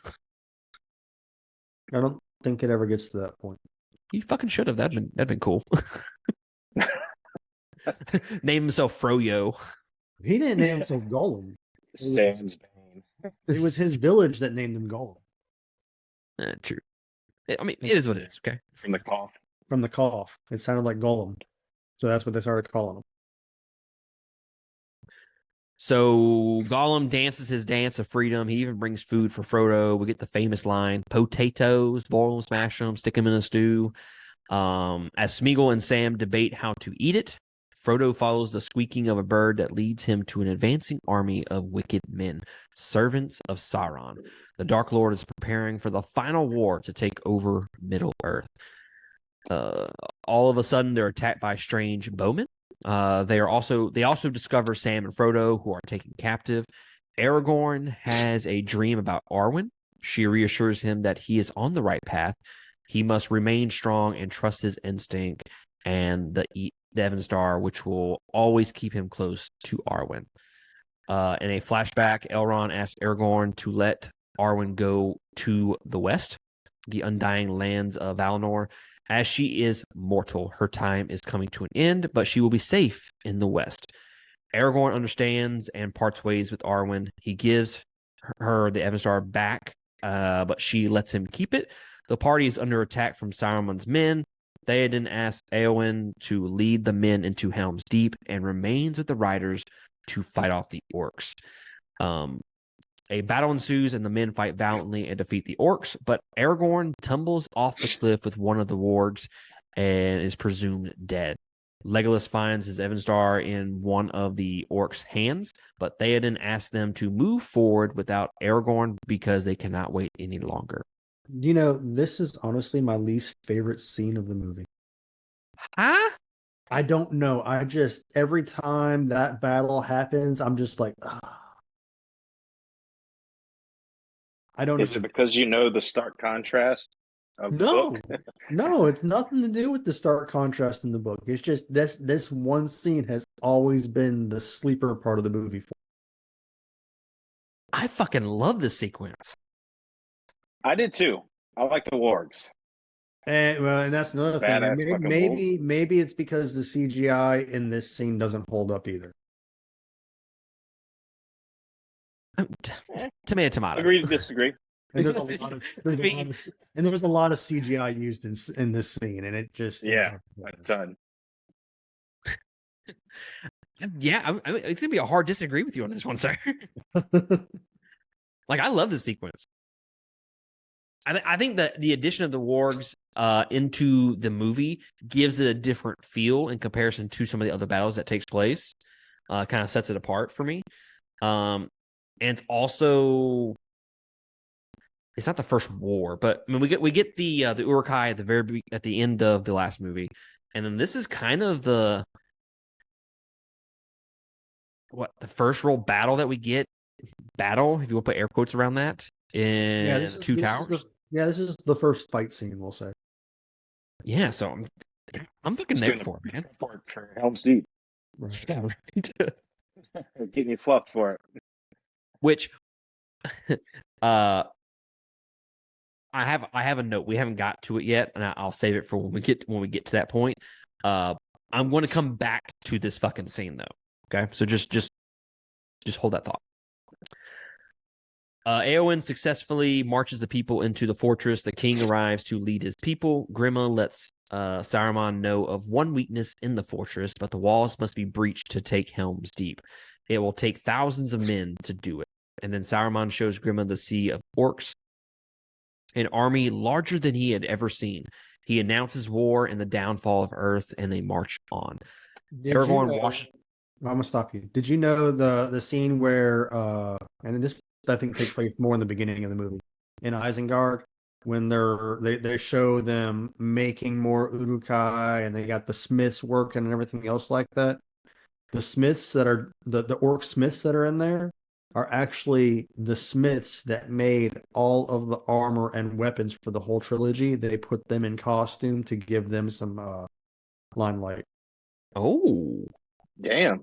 I don't think it ever gets to that point. He fucking should have. That'd been cool. Name himself Froyo. He didn't name himself Gollum. Sam's Bane. It was his village that named him Gollum. True. I mean, it is what it is. Okay. From the cough. From the cough. It sounded like Gollum. So that's what they started calling him. So Gollum dances his dance of freedom. He even brings food for Frodo. We get the famous line, potatoes, boil them, smash them, stick them in a stew. As Smeagol and Sam debate how to eat it, Frodo follows the squeaking of a bird that leads him to an advancing army of wicked men, servants of Sauron. The Dark Lord is preparing for the final war to take over Middle-earth. All of a sudden, they're attacked by strange bowmen. They also discover Sam and Frodo, who are taken captive. Aragorn has a dream about Arwen. She reassures him that he is on the right path. He must remain strong and trust his instinct and the Evenstar, which will always keep him close to Arwen. In a flashback, Elrond asks Aragorn to let Arwen go to the west, the undying lands of Valinor. As she is mortal, her time is coming to an end, but she will be safe in the west. Aragorn understands and parts ways with Arwen. He gives her the Evenstar back, but she lets him keep it. The party is under attack from Saruman's men. Theoden asks Eowyn to lead the men into Helm's Deep and remains with the riders to fight off the orcs. A battle ensues and the men fight valiantly and defeat the orcs, but Aragorn tumbles off the cliff with one of the wargs and is presumed dead. Legolas finds his Evenstar in one of the orcs' hands, but Theoden asks them to move forward without Aragorn because they cannot wait any longer. This is honestly my least favorite scene of the movie. Huh? I don't know. Every time that battle happens, I'm just like, I don't know. Is it because the stark contrast of the book? No, it's nothing to do with the stark contrast in the book. It's just this one scene has always been the sleeper part of the movie. I fucking love this sequence. I did too. I like the wargs. And that's another thing. Maybe it's because the CGI in this scene doesn't hold up either. Tomato. Agree to disagree. And there was a lot of CGI used in this scene, and it just a ton. Yeah, it's gonna be a hard disagree with you on this one, sir. Like, I love this sequence. I think that the addition of the wargs into the movie gives it a different feel in comparison to some of the other battles that takes place. kind of sets it apart for me. And it's also, it's not the first war, but I mean we get the Uruk-hai at the end of the last movie, and then this is kind of the first real battle that we get. Battle, if you will put air quotes around that, in Two Towers. This is the first fight scene, we'll say. Yeah, so I'm fucking neck for it, man. For Helm's Deep. Right. Yeah, right. Getting you fluffed for it. Which, I have a note. We haven't got to it yet, and I'll save it for when we get to that point. I'm going to come back to this fucking scene though. Okay, so just hold that thought. Eowyn successfully marches the people into the fortress. The king arrives to lead his people. Grima lets Saruman know of one weakness in the fortress, but the walls must be breached to take Helm's Deep. It will take thousands of men to do it. And then Saruman shows Grima the sea of orcs, an army larger than he had ever seen. He announces war and the downfall of Earth, and they march on. Aragorn washes. I'm gonna stop you. Did you know the scene where and this I think takes place more in the beginning of the movie in Isengard when they show them making more Uruk-hai and they got the smiths working and everything else like that. The smiths that are the orc smiths that are in there are actually the smiths that made all of the armor and weapons for the whole trilogy. They put them in costume to give them some limelight. Oh, damn,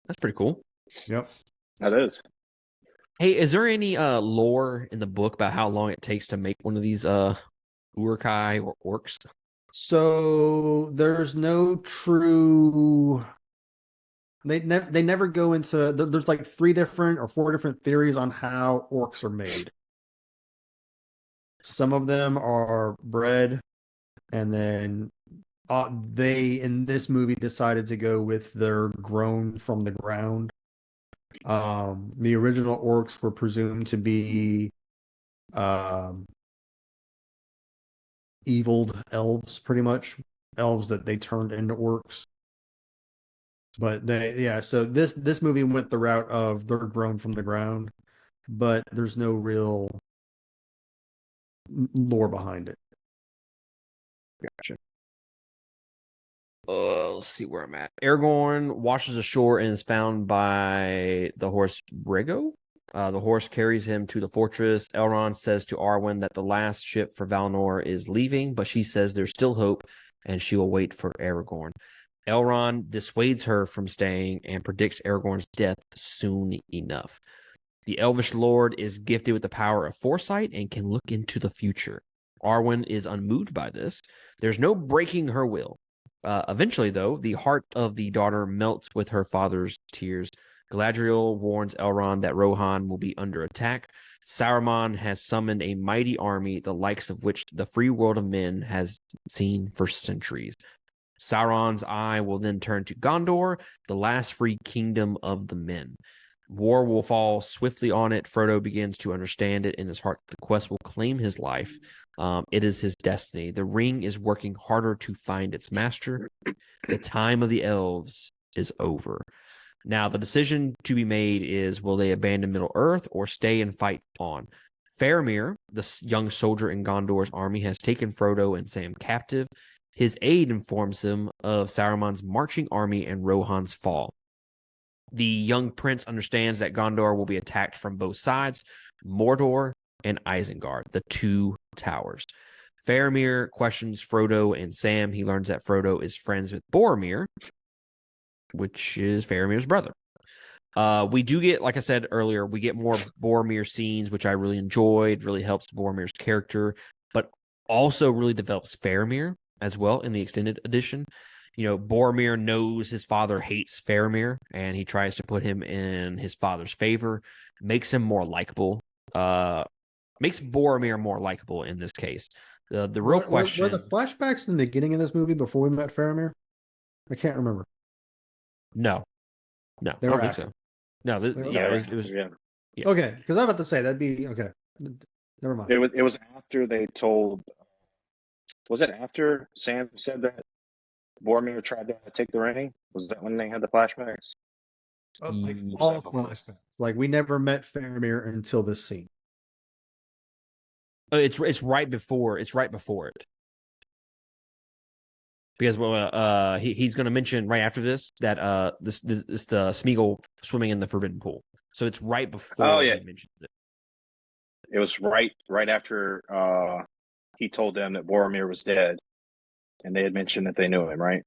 that's pretty cool. Yep, that is. Hey, is there any lore in the book about how long it takes to make one of these Uruk-hai or orcs? So there's no true. They never go into. There's like 3 different or 4 different theories on how orcs are made. Some of them are bred, and then they in this movie decided to go with their grown from the ground. The original orcs were presumed to be eviled elves, pretty much elves that they turned into orcs. But so this movie went the route of they're grown from the ground, but there's no real lore behind it. Gotcha. Let's see where I'm at. Aragorn washes ashore and is found by the horse Brego. The horse carries him to the fortress. Elrond says to Arwen that the last ship for Valinor is leaving, but she says there's still hope and she will wait for Aragorn. Elrond dissuades her from staying and predicts Aragorn's death soon enough. The Elvish Lord is gifted with the power of foresight and can look into the future. Arwen is unmoved by this. There's no breaking her will. Eventually, though, the heart of the daughter melts with her father's tears. Galadriel warns Elrond that Rohan will be under attack. Saruman has summoned a mighty army, the likes of which the free world of men has seen for centuries. Sauron's eye will then turn to Gondor, the last free kingdom of the men. War will fall swiftly on it. Frodo begins to understand it in his heart. The quest will claim his life. It is his destiny. The ring is working harder to find its master. The time of the elves is over. Now, the decision to be made is, will they abandon Middle-earth or stay and fight on? Faramir, the young soldier in Gondor's army, has taken Frodo and Sam captive. His aide informs him of Saruman's marching army and Rohan's fall. The young prince understands that Gondor will be attacked from both sides, Mordor and Isengard, the 2 towers. Faramir questions Frodo and Sam. He learns that Frodo is friends with Boromir, which is Faramir's brother. We do get, like I said earlier, we get more Boromir scenes, which I really enjoyed, really helps Boromir's character, but also really develops Faramir as well in the extended edition. You know, Boromir knows his father hates Faramir, and he tries to put him in his father's favor, makes him more likable, makes Boromir more likable in this case. The real question... Were the flashbacks in the beginning of this movie before we met Faramir? I can't remember. No, I don't think so. No, it was. Yeah. Okay, because I'm about to say that'd be okay. Never mind. It was after they told. Was it after Sam said that Boromir tried to take the ring? Was that when they had the flashbacks? Like Mm. all flashbacks. Like we never met Faramir until this scene. It's right before it because he's going to mention right after this that this the Smeagol swimming in the Forbidden Pool. So it's right before he mentions it. It was right after he told them that Boromir was dead, and they had mentioned that they knew him, right?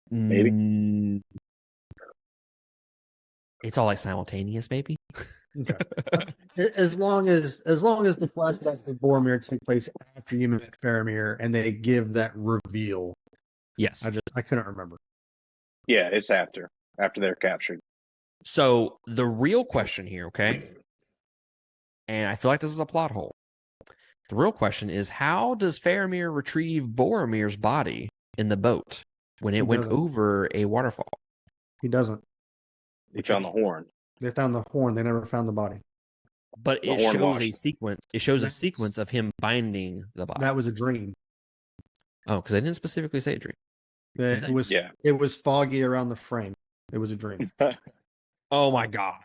Maybe. It's all like simultaneous, maybe. Okay. as long as the flashbacks with Boromir take place after you met Faramir and they give that reveal. Yes. I couldn't remember. Yeah, it's after they're captured. So the real question here, okay, and I feel like this is a plot hole. The real question is, how does Faramir retrieve Boromir's body in the boat when it went over a waterfall? He doesn't. They found the horn. They found the horn. They never found the body. But it shows a sequence. It shows a sequence of him binding the body. That was a dream. Oh, because I didn't specifically say a dream. It was foggy around the frame. It was a dream. Oh my god.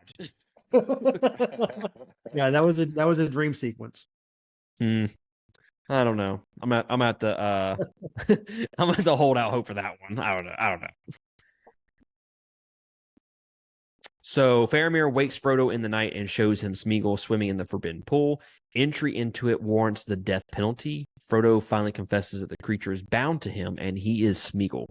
Yeah, that was a dream sequence. I don't know. I'm at the I'm at the hold out hope for that one. I don't know. So Faramir wakes Frodo in the night and shows him Smeagol swimming in the Forbidden Pool. Entry into it warrants the death penalty. Frodo finally confesses that the creature is bound to him, and he is Smeagol,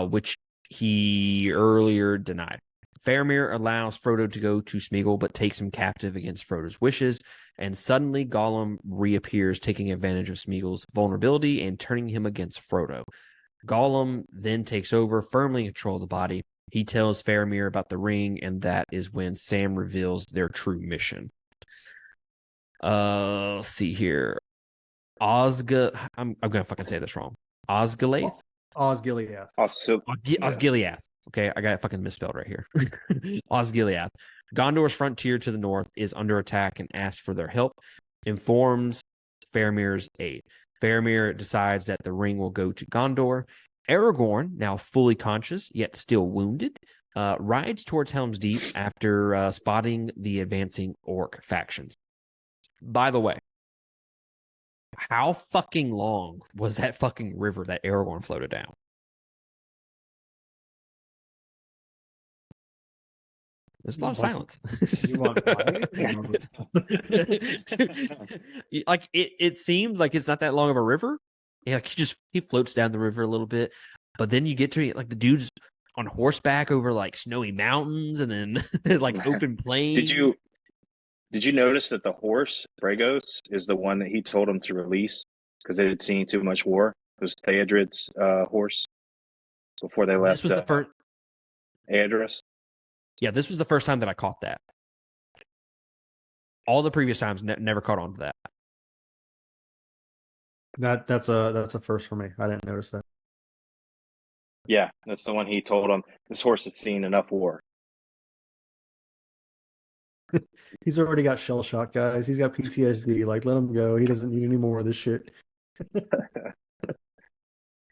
which he earlier denied. Faramir allows Frodo to go to Smeagol, but takes him captive against Frodo's wishes. And suddenly Gollum reappears, taking advantage of Smeagol's vulnerability and turning him against Frodo. Gollum then takes over, firmly in control of the body. He tells Faramir about the ring, and that is when Sam reveals their true mission. Let's see here. I'm gonna fucking say this wrong. Osgiliath? Osgiliath. Osgiliath. Okay, I got it fucking misspelled right here. Osgiliath. Gondor's frontier to the north is under attack and asks for their help. Informs Faramir's aid. Faramir decides that the ring will go to Gondor. Aragorn, now fully conscious yet still wounded, rides towards Helm's Deep after spotting the advancing orc factions. By the way, how fucking long was that fucking river that Aragorn floated down? There's a lot of silence. Like it seems like it's not that long of a river. Yeah, like he floats down the river a little bit, but then you get to like the dude's on horseback over like snowy mountains and then like open plains. Did you notice that the horse Bragos is the one that he told him to release because they had seen too much war? It was Theodred's horse before they left. This was the first. Eadris. Yeah, this was the first time that I caught that. All the previous times never caught on to that. That's a first for me. I didn't notice that. Yeah, that's the one he told him. This horse has seen enough war. He's already got shell shock, guys. He's got PTSD. Like, let him go. He doesn't need any more of this shit.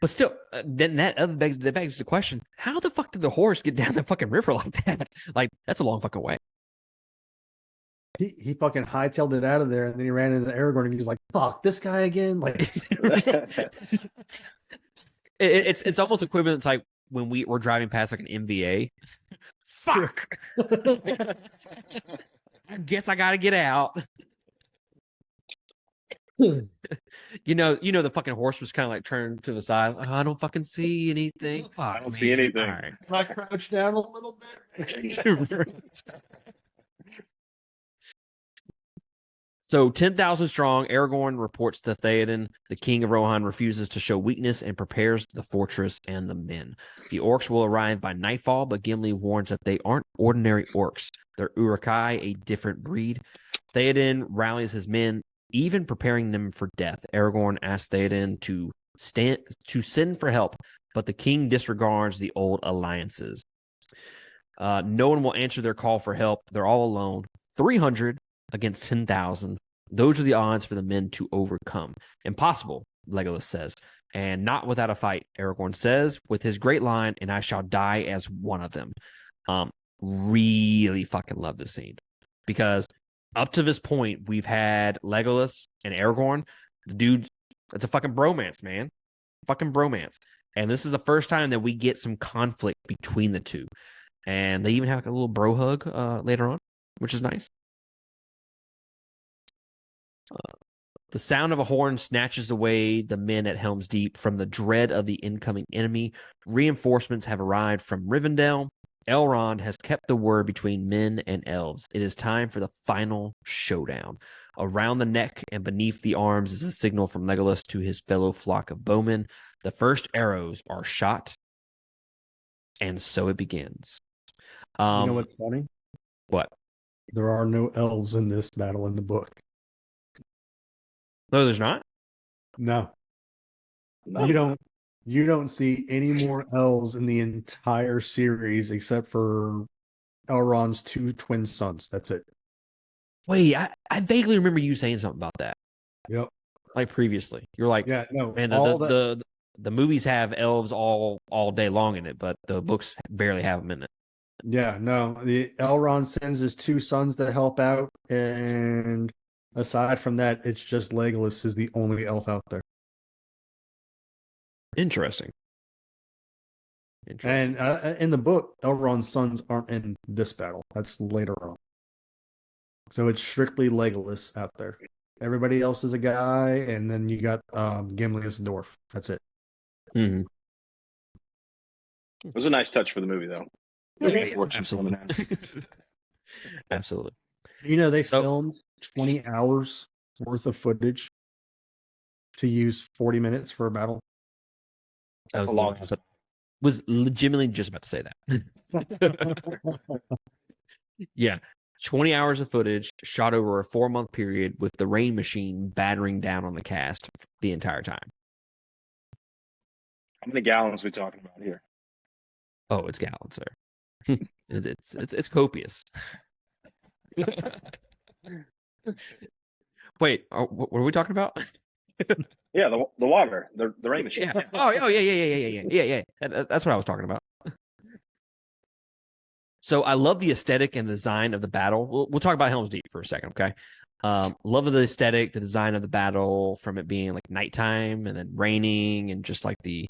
But still, then that begs the question: how the fuck did the horse get down the fucking river like that? Like, that's a long fucking way. He fucking hightailed it out of there, and then he ran into Aragorn, and he was like, "Fuck this guy again!" Like, it's almost equivalent to like when we're driving past like an MVA. Fuck! I guess I gotta get out. You know, the fucking horse was kind of like turned to the side. Oh, I don't fucking see anything. Fuck, I don't see anything. All right. Can I crouch down a little bit? So 10,000 strong, Aragorn reports to Theoden. The king of Rohan refuses to show weakness and prepares the fortress and the men. The orcs will arrive by nightfall, but Gimli warns that they aren't ordinary orcs. They're Uruk-hai, a different breed. Theoden rallies his men, even preparing them for death. Aragorn asks Theoden to send for help, but the king disregards the old alliances. No one will answer their call for help. They're all alone. 300 against 10,000. Those are the odds for the men to overcome. Impossible, Legolas says. and not without a fight, Aragorn says, with his great line, and I shall die as one of them. Really fucking love this scene because up to this point, we've had Legolas and Aragorn. The dude, it's a fucking bromance, man. Fucking bromance. And this is the first time that we get some conflict between the two. And they even have like a little bro hug later on, which is nice. The sound of a horn snatches away the men at Helm's Deep from the dread of the incoming enemy. Reinforcements have arrived from Rivendell. Elrond has kept the word between men and elves. It is time for the final showdown. Around the neck and beneath the arms is a signal from Legolas to his fellow flock of bowmen. The first arrows are shot, and so it begins. You know what's funny? What? There are no elves in this battle in the book. No, there's not? No. No. You don't see any more elves in the entire series except for Elrond's two twin sons. That's it. Wait, I vaguely remember you saying something about that. Yep. Like previously. You're like, Yeah, no. man, the movies have elves all day long in it, but the books barely have them in it. Yeah, no. The Elrond sends his two sons to help out, and aside from that, it's just Legolas is the only elf out there. Interesting. And in the book, Elrond's sons aren't in this battle. That's later on. So it's strictly Legolas out there. Everybody else is a guy, and then you got Gimli as a dwarf. That's it. Mm-hmm. It was a nice touch for the movie, though. Absolutely. Absolutely. You know, they filmed 20 hours worth of footage to use 40 minutes for a battle. That's a long time. Was legitimately just about to say that. Yeah. 20 hours of footage shot over a 4-month period with the rain machine battering down on the cast the entire time. How many gallons are we talking about here? Oh, it's gallons, sir. It's copious. Wait, what are we talking about? Yeah, the water, the rain machine. Yeah. Oh, yeah. That's what I was talking about. So I love the aesthetic and design of the battle. We'll talk about Helm's Deep for a second, okay? Love the aesthetic, the design of the battle, from it being like nighttime and then raining, and just like the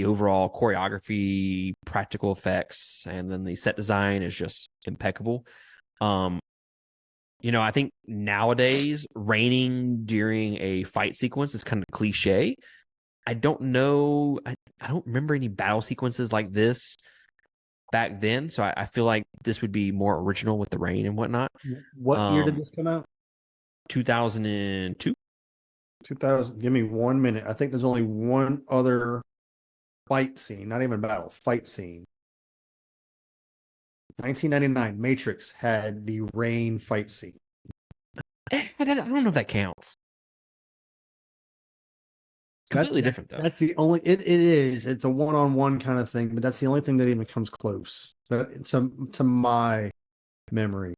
overall choreography, practical effects, and then the set design is just impeccable. I think nowadays raining during a fight sequence is kind of cliche. I don't know. I don't remember any battle sequences like this back then. So I feel like this would be more original with the rain and whatnot. What year did this come out? 2002. 2000. Give me 1 minute. I think there's only one other fight scene, not even battle, fight scene. 1999, Matrix had the rain fight scene. I don't know if that counts. Completely different, though. That's the only. It is. It's a one-on-one kind of thing, but that's the only thing that even comes close. To my memory,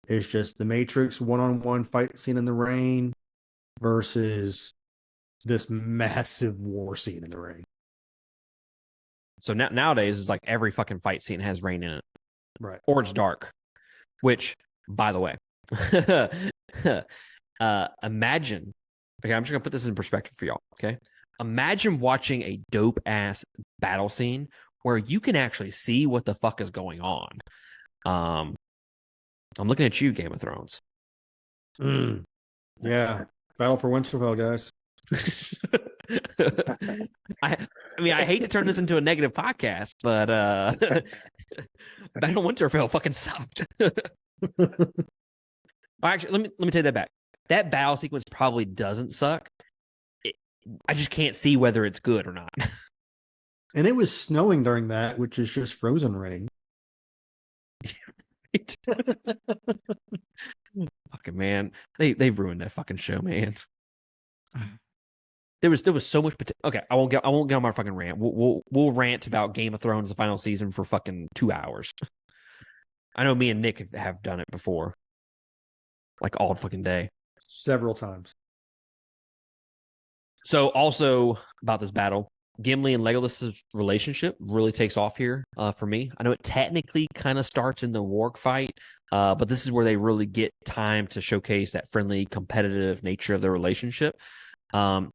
it's just the Matrix one-on-one fight scene in the rain versus this massive war scene in the rain. So nowadays, it's like every fucking fight scene has rain in it. Right. Or it's dark. Which, by the way, imagine. Okay, I'm just gonna put this in perspective for y'all. Okay, imagine watching a dope ass battle scene where you can actually see what the fuck is going on. I'm looking at you, Game of Thrones. Yeah, Battle for Winterfell, guys. I hate to turn this into a negative podcast, but Battle Winterfell fucking sucked. Actually, let me take that back. That battle sequence probably doesn't suck. I just can't see whether it's good or not. And it was snowing during that, which is just frozen rain. Fucking man, they've ruined that fucking show, man. There was so much potential. Okay, I won't get on my fucking rant. We'll rant about Game of Thrones the final season for fucking 2 hours. I know me and Nick have done it before, like all fucking day, several times. So also about this battle, Gimli and Legolas's relationship really takes off here for me. I know it technically kind of starts in the warg fight, but this is where they really get time to showcase that friendly, competitive nature of their relationship. To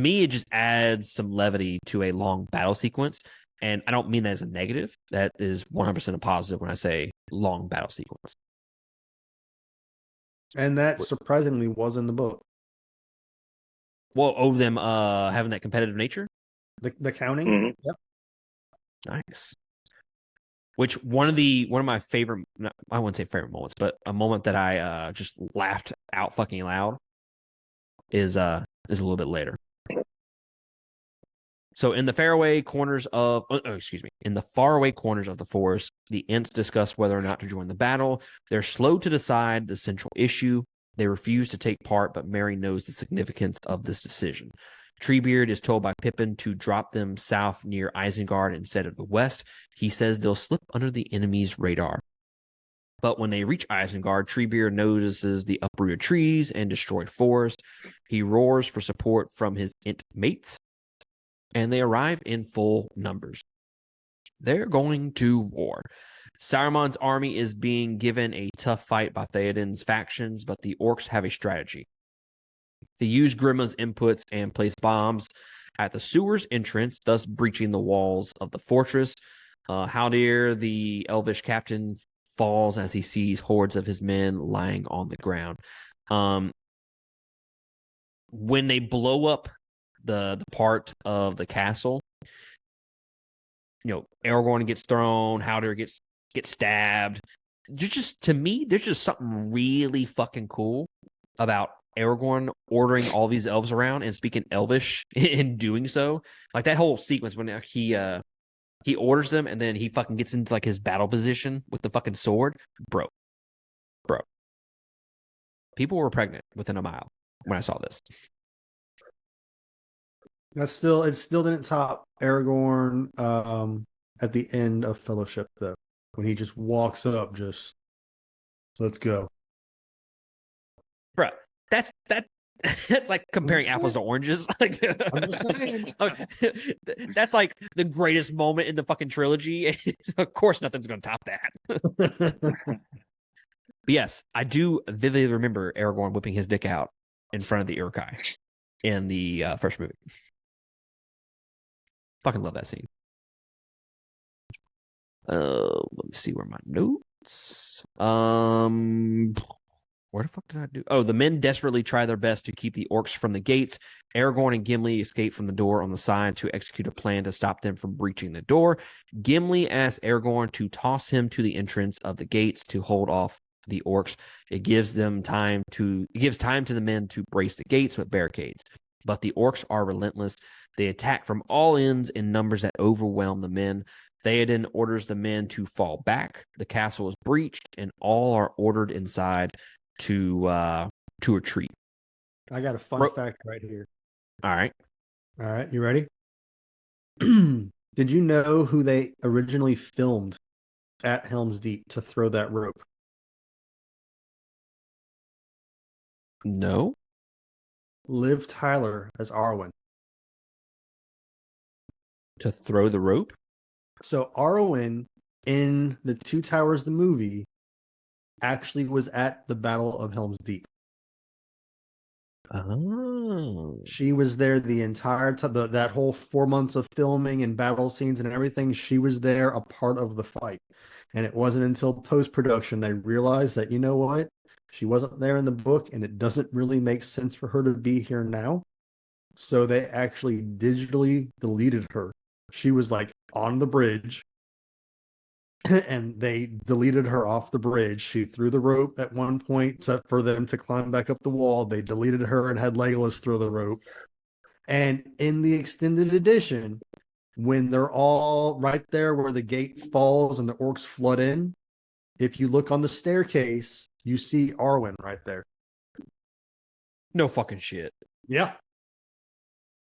me, it just adds some levity to a long battle sequence. And I don't mean that as a negative. That is 100% a positive when I say long battle sequence. And that surprisingly was in the book. Well, over them having that competitive nature. The counting. Mhm. Yep. Nice. Which one of my favorite, I wouldn't say favorite moments, but a moment that I just laughed out fucking loud is a little bit later. So in the faraway corners of, in the faraway corners of the forest, the Ents discuss whether or not to join the battle. They're slow to decide the central issue. They refuse to take part, but Merry knows the significance of this decision. Treebeard is told by Pippin to drop them south near Isengard instead of the west. He says they'll slip under the enemy's radar. But when they reach Isengard, Treebeard notices the uprooted trees and destroyed forest. He roars for support from his Ent mates, and they arrive in full numbers. They're going to war. Saruman's army is being given a tough fight by Theoden's factions, but the orcs have a strategy. They use Grimma's inputs and place bombs at the sewer's entrance, thus breaching the walls of the fortress. Haldir, the elvish captain, falls as he sees hordes of his men lying on the ground. When they blow up the part of the castle, Aragorn gets thrown, Haldir gets stabbed. To me, there's just something really fucking cool about Aragorn ordering all these elves around and speaking Elvish in doing so. Like that whole sequence when he orders them and then he fucking gets into like his battle position with the fucking sword. Bro. People were pregnant within a mile when I saw this. It still didn't top Aragorn at the end of Fellowship though, when he just walks up, just let's go. Bro, that's like comparing apples to oranges. Like, I'm just saying. That's like the greatest moment in the fucking trilogy. Of course, nothing's going to top that. But yes, I do vividly remember Aragorn whipping his dick out in front of the Uruk-hai in the first movie. Fucking love that scene. Let me see where my notes. Where the fuck did I do? Oh, the men desperately try their best to keep the orcs from the gates. Aragorn and Gimli escape from the door on the side to execute a plan to stop them from breaching the door. Gimli asks Aragorn to toss him to the entrance of the gates to hold off the orcs. It gives time to the men to brace the gates with barricades. But the orcs are relentless. They attack from all ends in numbers that overwhelm the men. Theoden orders the men to fall back. The castle is breached, and all are ordered inside to retreat. I got a fun fact right here. All right, you ready? Did you know who they originally filmed at Helm's Deep to throw that rope? No. Liv Tyler as Arwen. To throw the rope? So Arwen in the Two Towers, the movie, actually was at the Battle of Helm's Deep. Oh. She was there the entire time, that whole 4 months of filming and battle scenes and everything. She was there, a part of the fight. And it wasn't until post-production they realized that, you know what? She wasn't there in the book, and it doesn't really make sense for her to be here now. So they actually digitally deleted her. She was like on the bridge, and they deleted her off the bridge. She threw the rope at one point for them to climb back up the wall. They deleted her and had Legolas throw the rope. And in the extended edition, when they're all right there where the gate falls and the orcs flood in, if you look on the staircase, you see Arwen right there. No fucking shit. Yeah.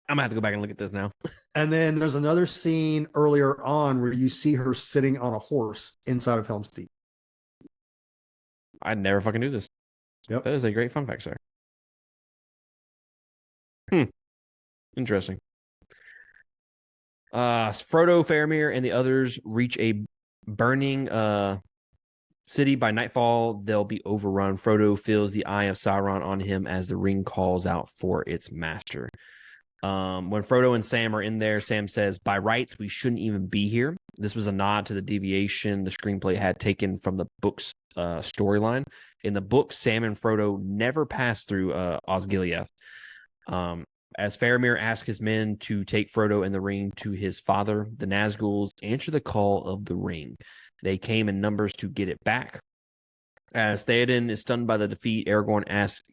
I'm gonna have to go back and look at this now. And then there's another scene earlier on where you see her sitting on a horse inside of Helm's Deep. I never fucking knew this. Yep. That is a great fun fact, sir. Interesting. Frodo, Faramir, and the others reach a burning city. By nightfall, they'll be overrun. Frodo feels the eye of Sauron on him as the ring calls out for its master. When Frodo and Sam are in there, Sam says, "By rights, we shouldn't even be here." This was a nod to the deviation the screenplay had taken from the book's storyline. In the book, Sam and Frodo never pass through Osgiliath. As Faramir asks his men to take Frodo and the ring to his father, the Nazguls answer the call of the ring. They came in numbers to get it back. As Theoden is stunned by the defeat, Aragorn asks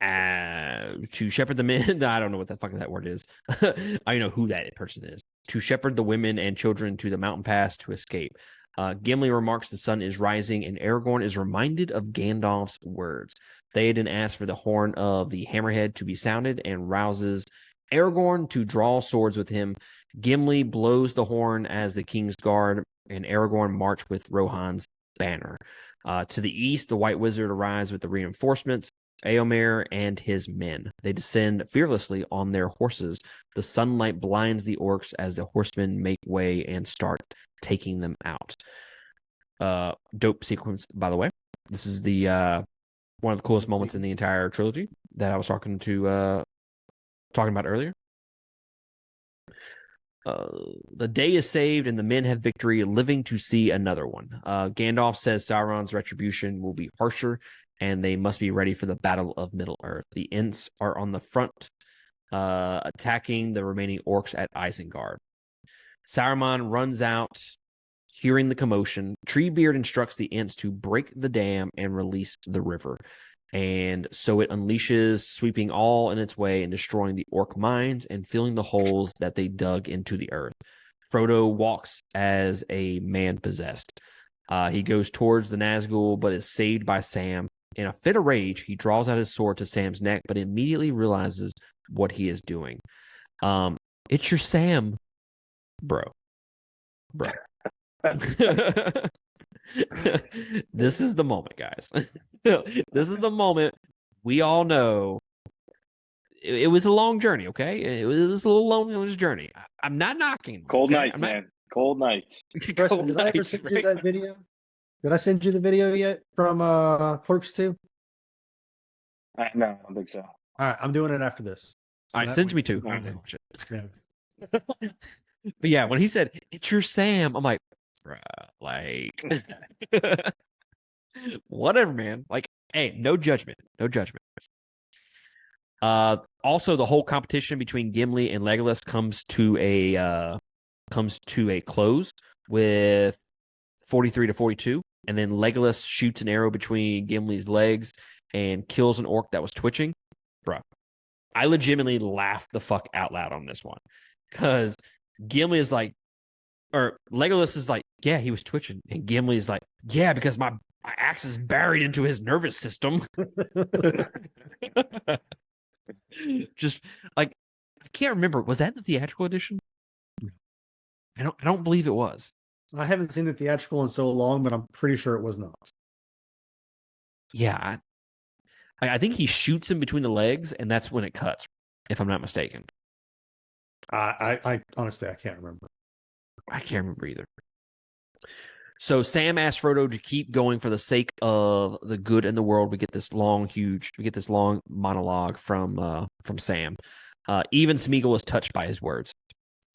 to shepherd the men. I don't know what the fuck that word is. I know who that person is. To shepherd the women and children to the mountain pass to escape. Gimli remarks the sun is rising, and Aragorn is reminded of Gandalf's words. Theoden asks for the horn of the hammerhead to be sounded and rouses Aragorn to draw swords with him. Gimli blows the horn as the king's guard and Aragorn march with Rohan's banner. To the east, the White Wizard arrives with the reinforcements, Éomer and his men. They descend fearlessly on their horses. The sunlight blinds the orcs as the horsemen make way and start taking them out. Dope sequence, by the way. This is the one of the coolest moments in the entire trilogy that I was talking about earlier. The day is saved and the men have victory, living to see another one. Gandalf says Sauron's retribution will be harsher and they must be ready for the Battle of Middle-earth. The Ents are on the front, attacking the remaining orcs at Isengard. Saruman runs out, hearing the commotion. Treebeard instructs the Ents to break the dam and release the river. And so it unleashes, sweeping all in its way and destroying the orc mines and filling the holes that they dug into the earth. Frodo walks as a man possessed. He goes towards the Nazgul, but is saved by Sam. In a fit of rage, he draws out his sword to Sam's neck, but immediately realizes what he is doing. It's your Sam, bro. This is the moment, guys. This is the moment. We all know it was a long journey, okay? It was a little lonely journey. I'm not knocking. Cold okay? nights, man. Cold nights. Preston, did I ever send you that video? Did I send you the video yet from Clerks 2? No, I don't think so. All right, I'm doing it after this. All right, send me too. Yeah. But yeah, when he said, "It's your Sam," I'm like, like, whatever, man. Like, hey, no judgment. Also, the whole competition between Gimli and Legolas comes to a close with 43-42, and then Legolas shoots an arrow between Gimli's legs and kills an orc that was twitching. Bro, I legitimately laughed the fuck out loud on this one because Gimli is like, or Legolas is like, yeah, he was twitching, and Gimli is like, yeah, because my axe is buried into his nervous system. Just like, I can't remember. Was that the theatrical edition? I don't believe it was. I haven't seen the theatrical in so long, but I'm pretty sure it was not. Yeah, I think he shoots him between the legs, and that's when it cuts, if I'm not mistaken. I honestly, I can't remember. I can't remember either. So Sam asks Frodo to keep going for the sake of the good in the world. We get this long monologue from Sam. Even Smeagol is touched by his words.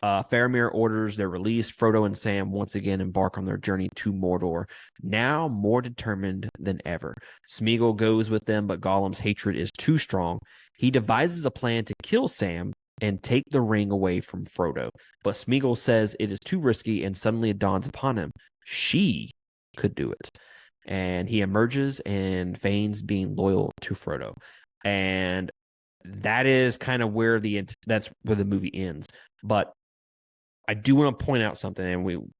Faramir orders their release. Frodo and Sam once again embark on their journey to Mordor, now more determined than ever. Smeagol goes with them, but Gollum's hatred is too strong. He devises a plan to kill Sam and take the ring away from Frodo, but Smeagol says it is too risky, and suddenly it dawns upon him she could do it. And he emerges and feigns being loyal to Frodo. And that is kind of where that's where the movie ends. But I do want to point out something, and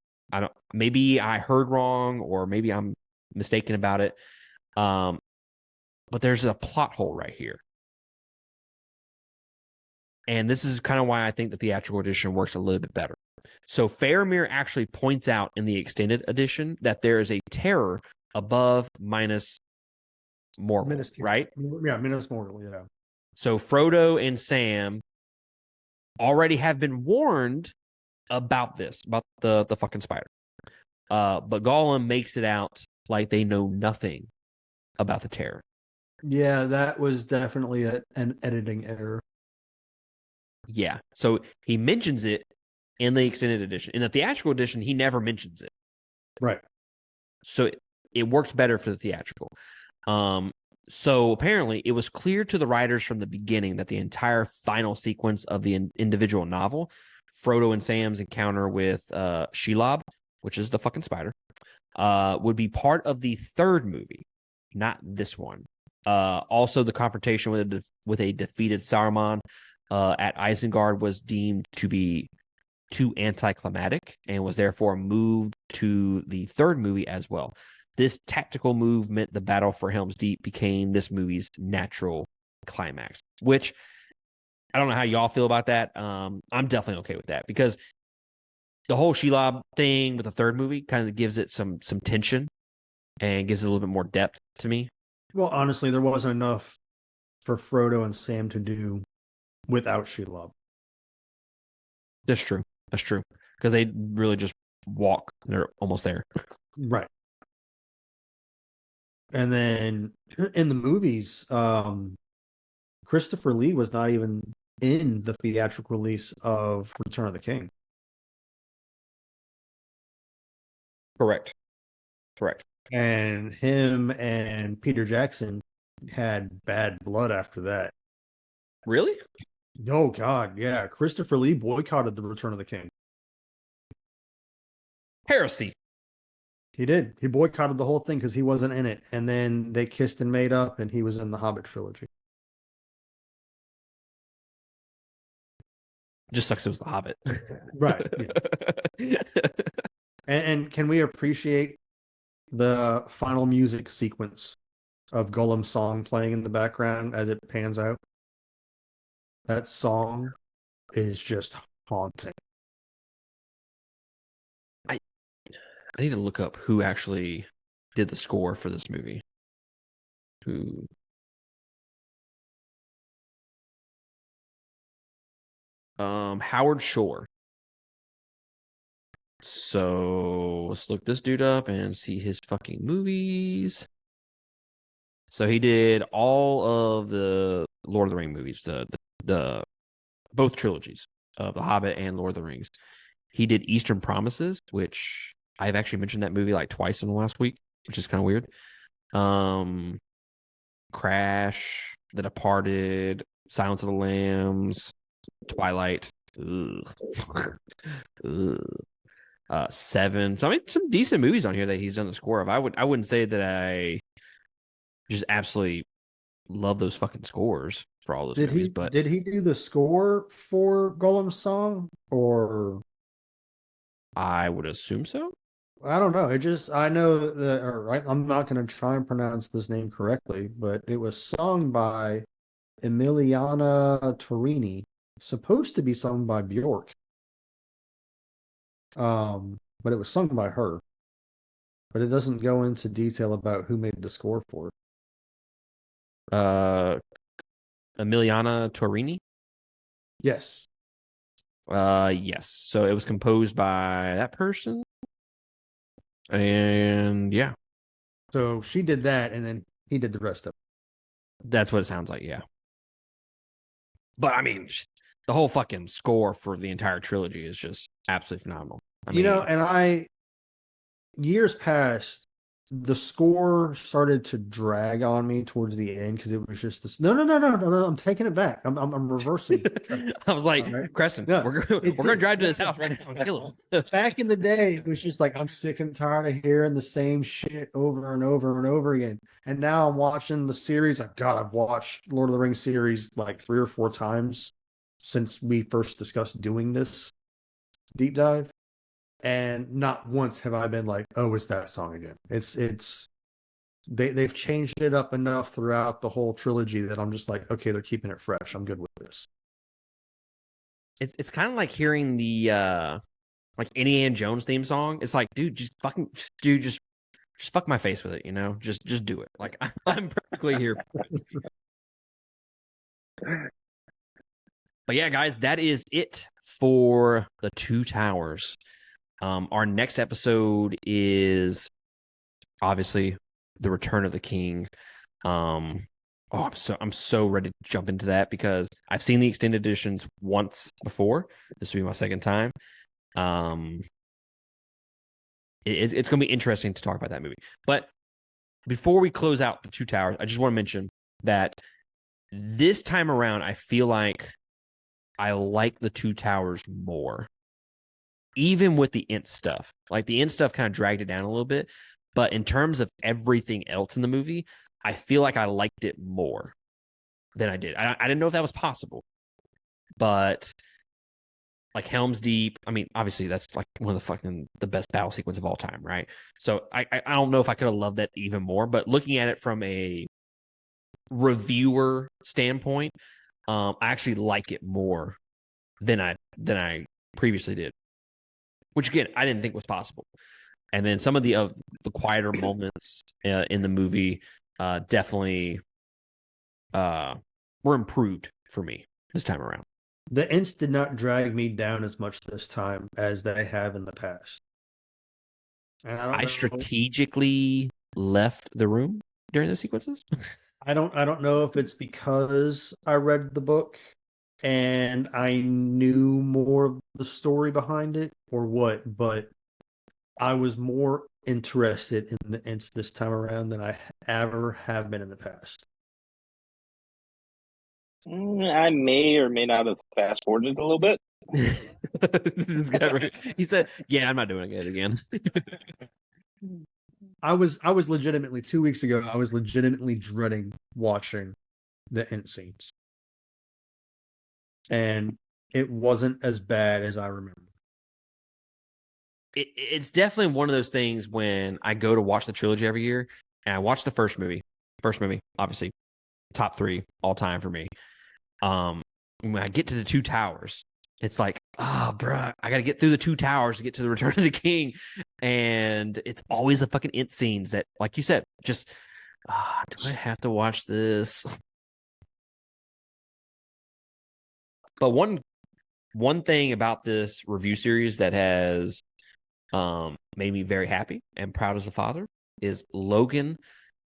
maybe I heard wrong, or maybe I'm mistaken about it. But there's a plot hole right here. And this is kind of why I think the theatrical edition works a little bit better. So Faramir actually points out in the extended edition that there is a terror above Minas Morgul, right? Yeah, Minas Morgul, yeah. So Frodo and Sam already have been warned about this, about the fucking spider. But Gollum makes it out like they know nothing about the terror. Yeah, that was definitely an editing error. Yeah. So he mentions it in the extended edition. In the theatrical edition, he never mentions it. Right. So it works better for the theatrical. So apparently it was clear to the writers from the beginning that the entire final sequence of the individual novel, Frodo and Sam's encounter with Shelob, which is the fucking spider, would be part of the third movie, not this one. Also, the confrontation with a defeated Saruman at Isengard was deemed to be too anticlimactic and was therefore moved to the third movie as well. This tactical move meant the battle for Helm's Deep became this movie's natural climax, which I don't know how y'all feel about that. I'm definitely okay with that because the whole Shelob thing with the third movie kind of gives it some tension and gives it a little bit more depth to me. Well, honestly, there wasn't enough for Frodo and Sam to do without Shelob. That's true. That's true. Because they really just walk. They're almost there. Right. And then in the movies, Christopher Lee was not even in the theatrical release of Return of the King. Correct. And him and Peter Jackson had bad blood after that. Really? Oh, God, yeah. Christopher Lee boycotted the Return of the King. Heresy. He did. He boycotted the whole thing because he wasn't in it. And then they kissed and made up, and he was in the Hobbit trilogy. Just sucks it was the Hobbit. Right. Yeah. And can we appreciate the final music sequence of Gollum's song playing in the background as it pans out? That song is just haunting. I need to look up who actually did the score for this movie. Who? Howard Shore. So let's look this dude up and see his fucking movies. So he did all of the Lord of the Rings movies, the both trilogies of The Hobbit and Lord of the Rings. He did Eastern Promises, which I've actually mentioned that movie like twice in the last week, which is kind of weird. Crash, The Departed, Silence of the Lambs, Twilight. Ugh. Seven. So I mean, some decent movies on here that he's done the score of. I wouldn't say that I just absolutely love those fucking scores for all those movies. But did he do the score for Gollum's song, or I would assume so. I don't know. I know that. Or right, I'm not going to try and pronounce this name correctly, but it was sung by Emiliana Torini, supposed to be sung by Bjork. But it was sung by her. But it doesn't go into detail about who made the score for it. Emiliana Torini? Yes. Yes. So it was composed by that person. And yeah. So she did that, and then he did the rest of it. That's what it sounds like, yeah. But I mean, the whole fucking score for the entire trilogy is just absolutely phenomenal. And years past, the score started to drag on me towards the end because it was just this. No, I'm taking it back. I'm reversing. I was like, right. Crescent, No, we're gonna drive to his house right now and kill him. Back in the day, it was just like I'm sick and tired of hearing the same shit over and over and over again. And now I'm watching the series. I've watched Lord of the Rings series like 3 or 4 times since we first discussed doing this deep dive. And not once have I been like, oh, it's that song again. They've changed it up enough throughout the whole trilogy that I'm just like, okay, they're keeping it fresh. I'm good with this. It's kind of like hearing the like Indiana Jones theme song. It's like, dude, just fuck my face with it, you know? Just do it. Like I'm perfectly here for it. But yeah, guys, that is it for the Two Towers. Our next episode is obviously the Return of the King. I'm so ready to jump into that because I've seen the extended editions once before. This will be my second time. It's going to be interesting to talk about that movie. But before we close out the Two Towers, I just want to mention that this time around, I feel like I like the Two Towers more, even with the Ent stuff. Like the Ent stuff kind of dragged it down a little bit, but in terms of everything else in the movie, I feel like I liked it more than I did. I didn't know if that was possible, but like Helm's Deep, I mean, obviously that's like one of the best battle sequence of all time, right? So I don't know if I could have loved that even more, but looking at it from a reviewer standpoint, I actually like it more than I previously did, which again I didn't think was possible. And then some of the quieter moments in the movie definitely were improved for me this time around. The Ents did not drag me down as much this time as they have in the past. And I strategically left the room during those sequences. I don't know if it's because I read the book and I knew more of the story behind it or what, but I was more interested in the Ents this time around than I ever have been in the past. I may or may not have fast forwarded a little bit. He said, "Yeah, I'm not doing it again." I was legitimately 2 weeks ago. I was legitimately dreading watching the Ent scenes, and it wasn't as bad as I remember. It's definitely one of those things when I go to watch the trilogy every year, and I watch the first movie. First movie, obviously, top 3 all time for me. When I get to the Two Towers, it's like, oh, bruh, I got to get through the Two Towers to get to the Return of the King. And it's always the fucking Ent scenes that, like you said, just, do I have to watch this? But one thing about this review series that has made me very happy and proud as a father is Logan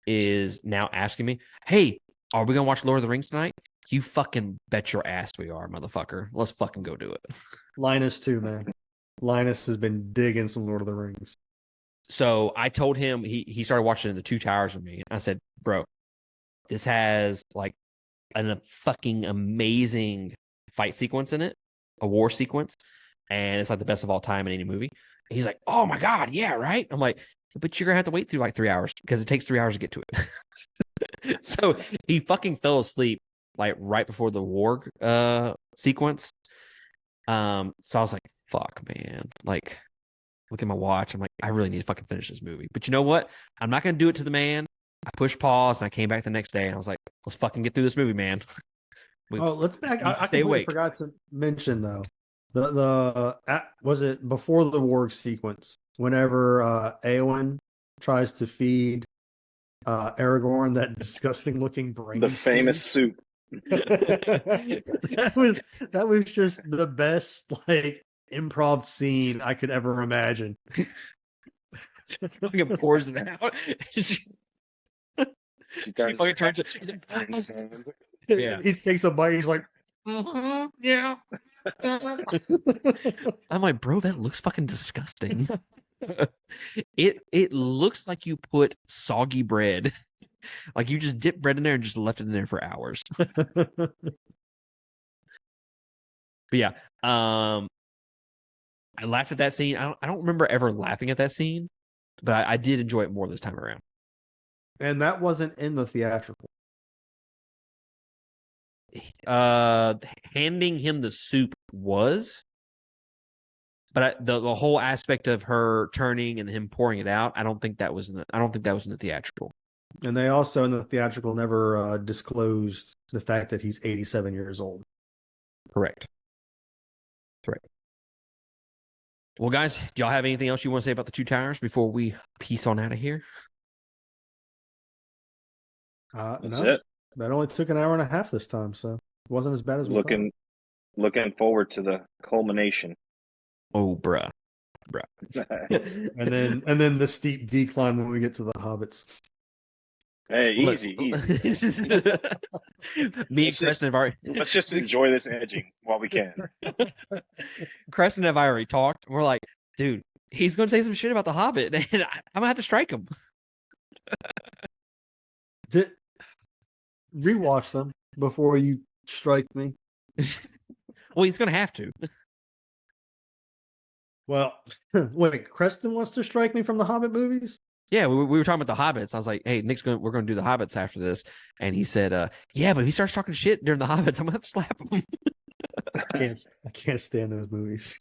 is now asking me, hey, are we going to watch Lord of the Rings tonight? You fucking bet your ass we are, motherfucker. Let's fucking go do it. Linus too, man. Linus has been digging some Lord of the Rings. So I told him he started watching the Two Towers with me. And I said, bro, this has like a fucking amazing fight sequence in it, a war sequence, and it's like the best of all time in any movie. And he's like, oh my God, yeah, right? I'm like, but you're gonna have to wait through like 3 hours because it takes 3 hours to get to it. So he fucking fell asleep like right before the warg sequence. So I was like, fuck, man. Like, look at my watch. I'm like, I really need to fucking finish this movie. But you know what? I'm not gonna do it to the man. I pushed pause and I came back the next day and I was like, let's fucking get through this movie, man. Let's back. I stay completely awake. forgot to mention though. Was it before the warg sequence? Whenever Eowyn tries to feed Aragorn that disgusting looking brain, The famous soup. that was just the best like improv scene I could ever imagine. It pours it out. She fucking turns it. He's like, yeah. He takes a bite. He's like, yeah. I'm like, bro, that looks fucking disgusting. It looks like you put soggy bread, like you just dipped bread in there and just left it in there for hours. But yeah, I laughed at that scene. I don't remember ever laughing at that scene, but I did enjoy it more this time around. and that wasn't in the theatrical. Handing him the soup was, but the whole aspect of her turning and him pouring it out, I don't think that was in the theatrical. And they also in the theatrical never disclosed the fact that he's 87 years old. Correct. Well, guys, do y'all have anything else you want to say about the Two Towers before we peace on out of here? That's No, it. that only took an hour and a half this time, so It wasn't as bad as we Looking forward to the culmination. Oh, bruh. thought. And then the steep decline when we get to the hobbits. Hey, Look, easy. Me and Creston have already Let's just enjoy this edging while we can. Creston have already talked. We're like, dude, he's going to say some shit about the Hobbit, and I'm going to have to strike him. Rewatch them before you strike me. Well, he's going to have to. Well, wait, Creston wants to strike me from the Hobbit movies? Yeah, we were talking about the Hobbits. I was like, hey, we're going to do the Hobbits after this. And he said, yeah, but if he starts talking shit during the Hobbits, I'm going to have to slap him. I can't stand those movies.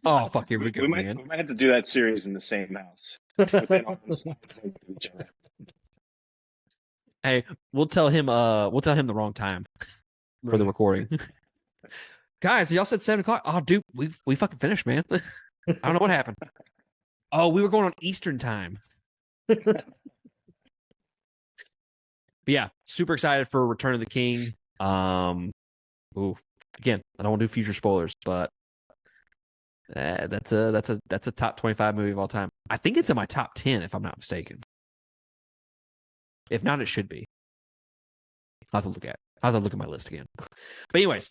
Oh, fuck, here we go, man. We might have to do that series in the same house. But then on the sides of each other. Hey, we'll tell him the wrong time for the recording. Guys, y'all said 7:00. Oh, dude, we fucking finished, man. I don't know what happened. Oh, we were going on Eastern time. But yeah, super excited for Return of the King. Again, I don't want to do future spoilers, but that's a top 25 movie of all time. I think it's in my top 10 if I'm not mistaken. If not, it should be. I'll have to look at my list again. But anyways,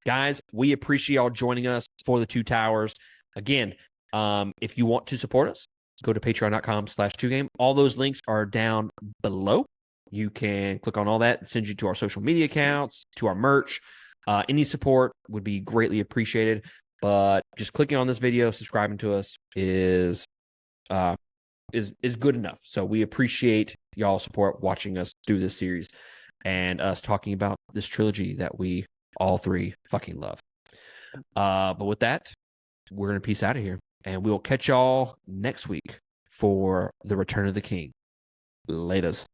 guys, we appreciate y'all joining us for the Two Towers. Again, if you want to support us, go to patreon.com/2game. All those links are down below. You can click on all that and send you to our social media accounts, to our merch. Any support would be greatly appreciated. But just clicking on this video, subscribing to us is good enough. So we appreciate y'all support watching us do this series and us talking about this trilogy that we all three fucking love. But with that, we're going to peace out of here. And we'll catch y'all next week for the Return of the King. Laters.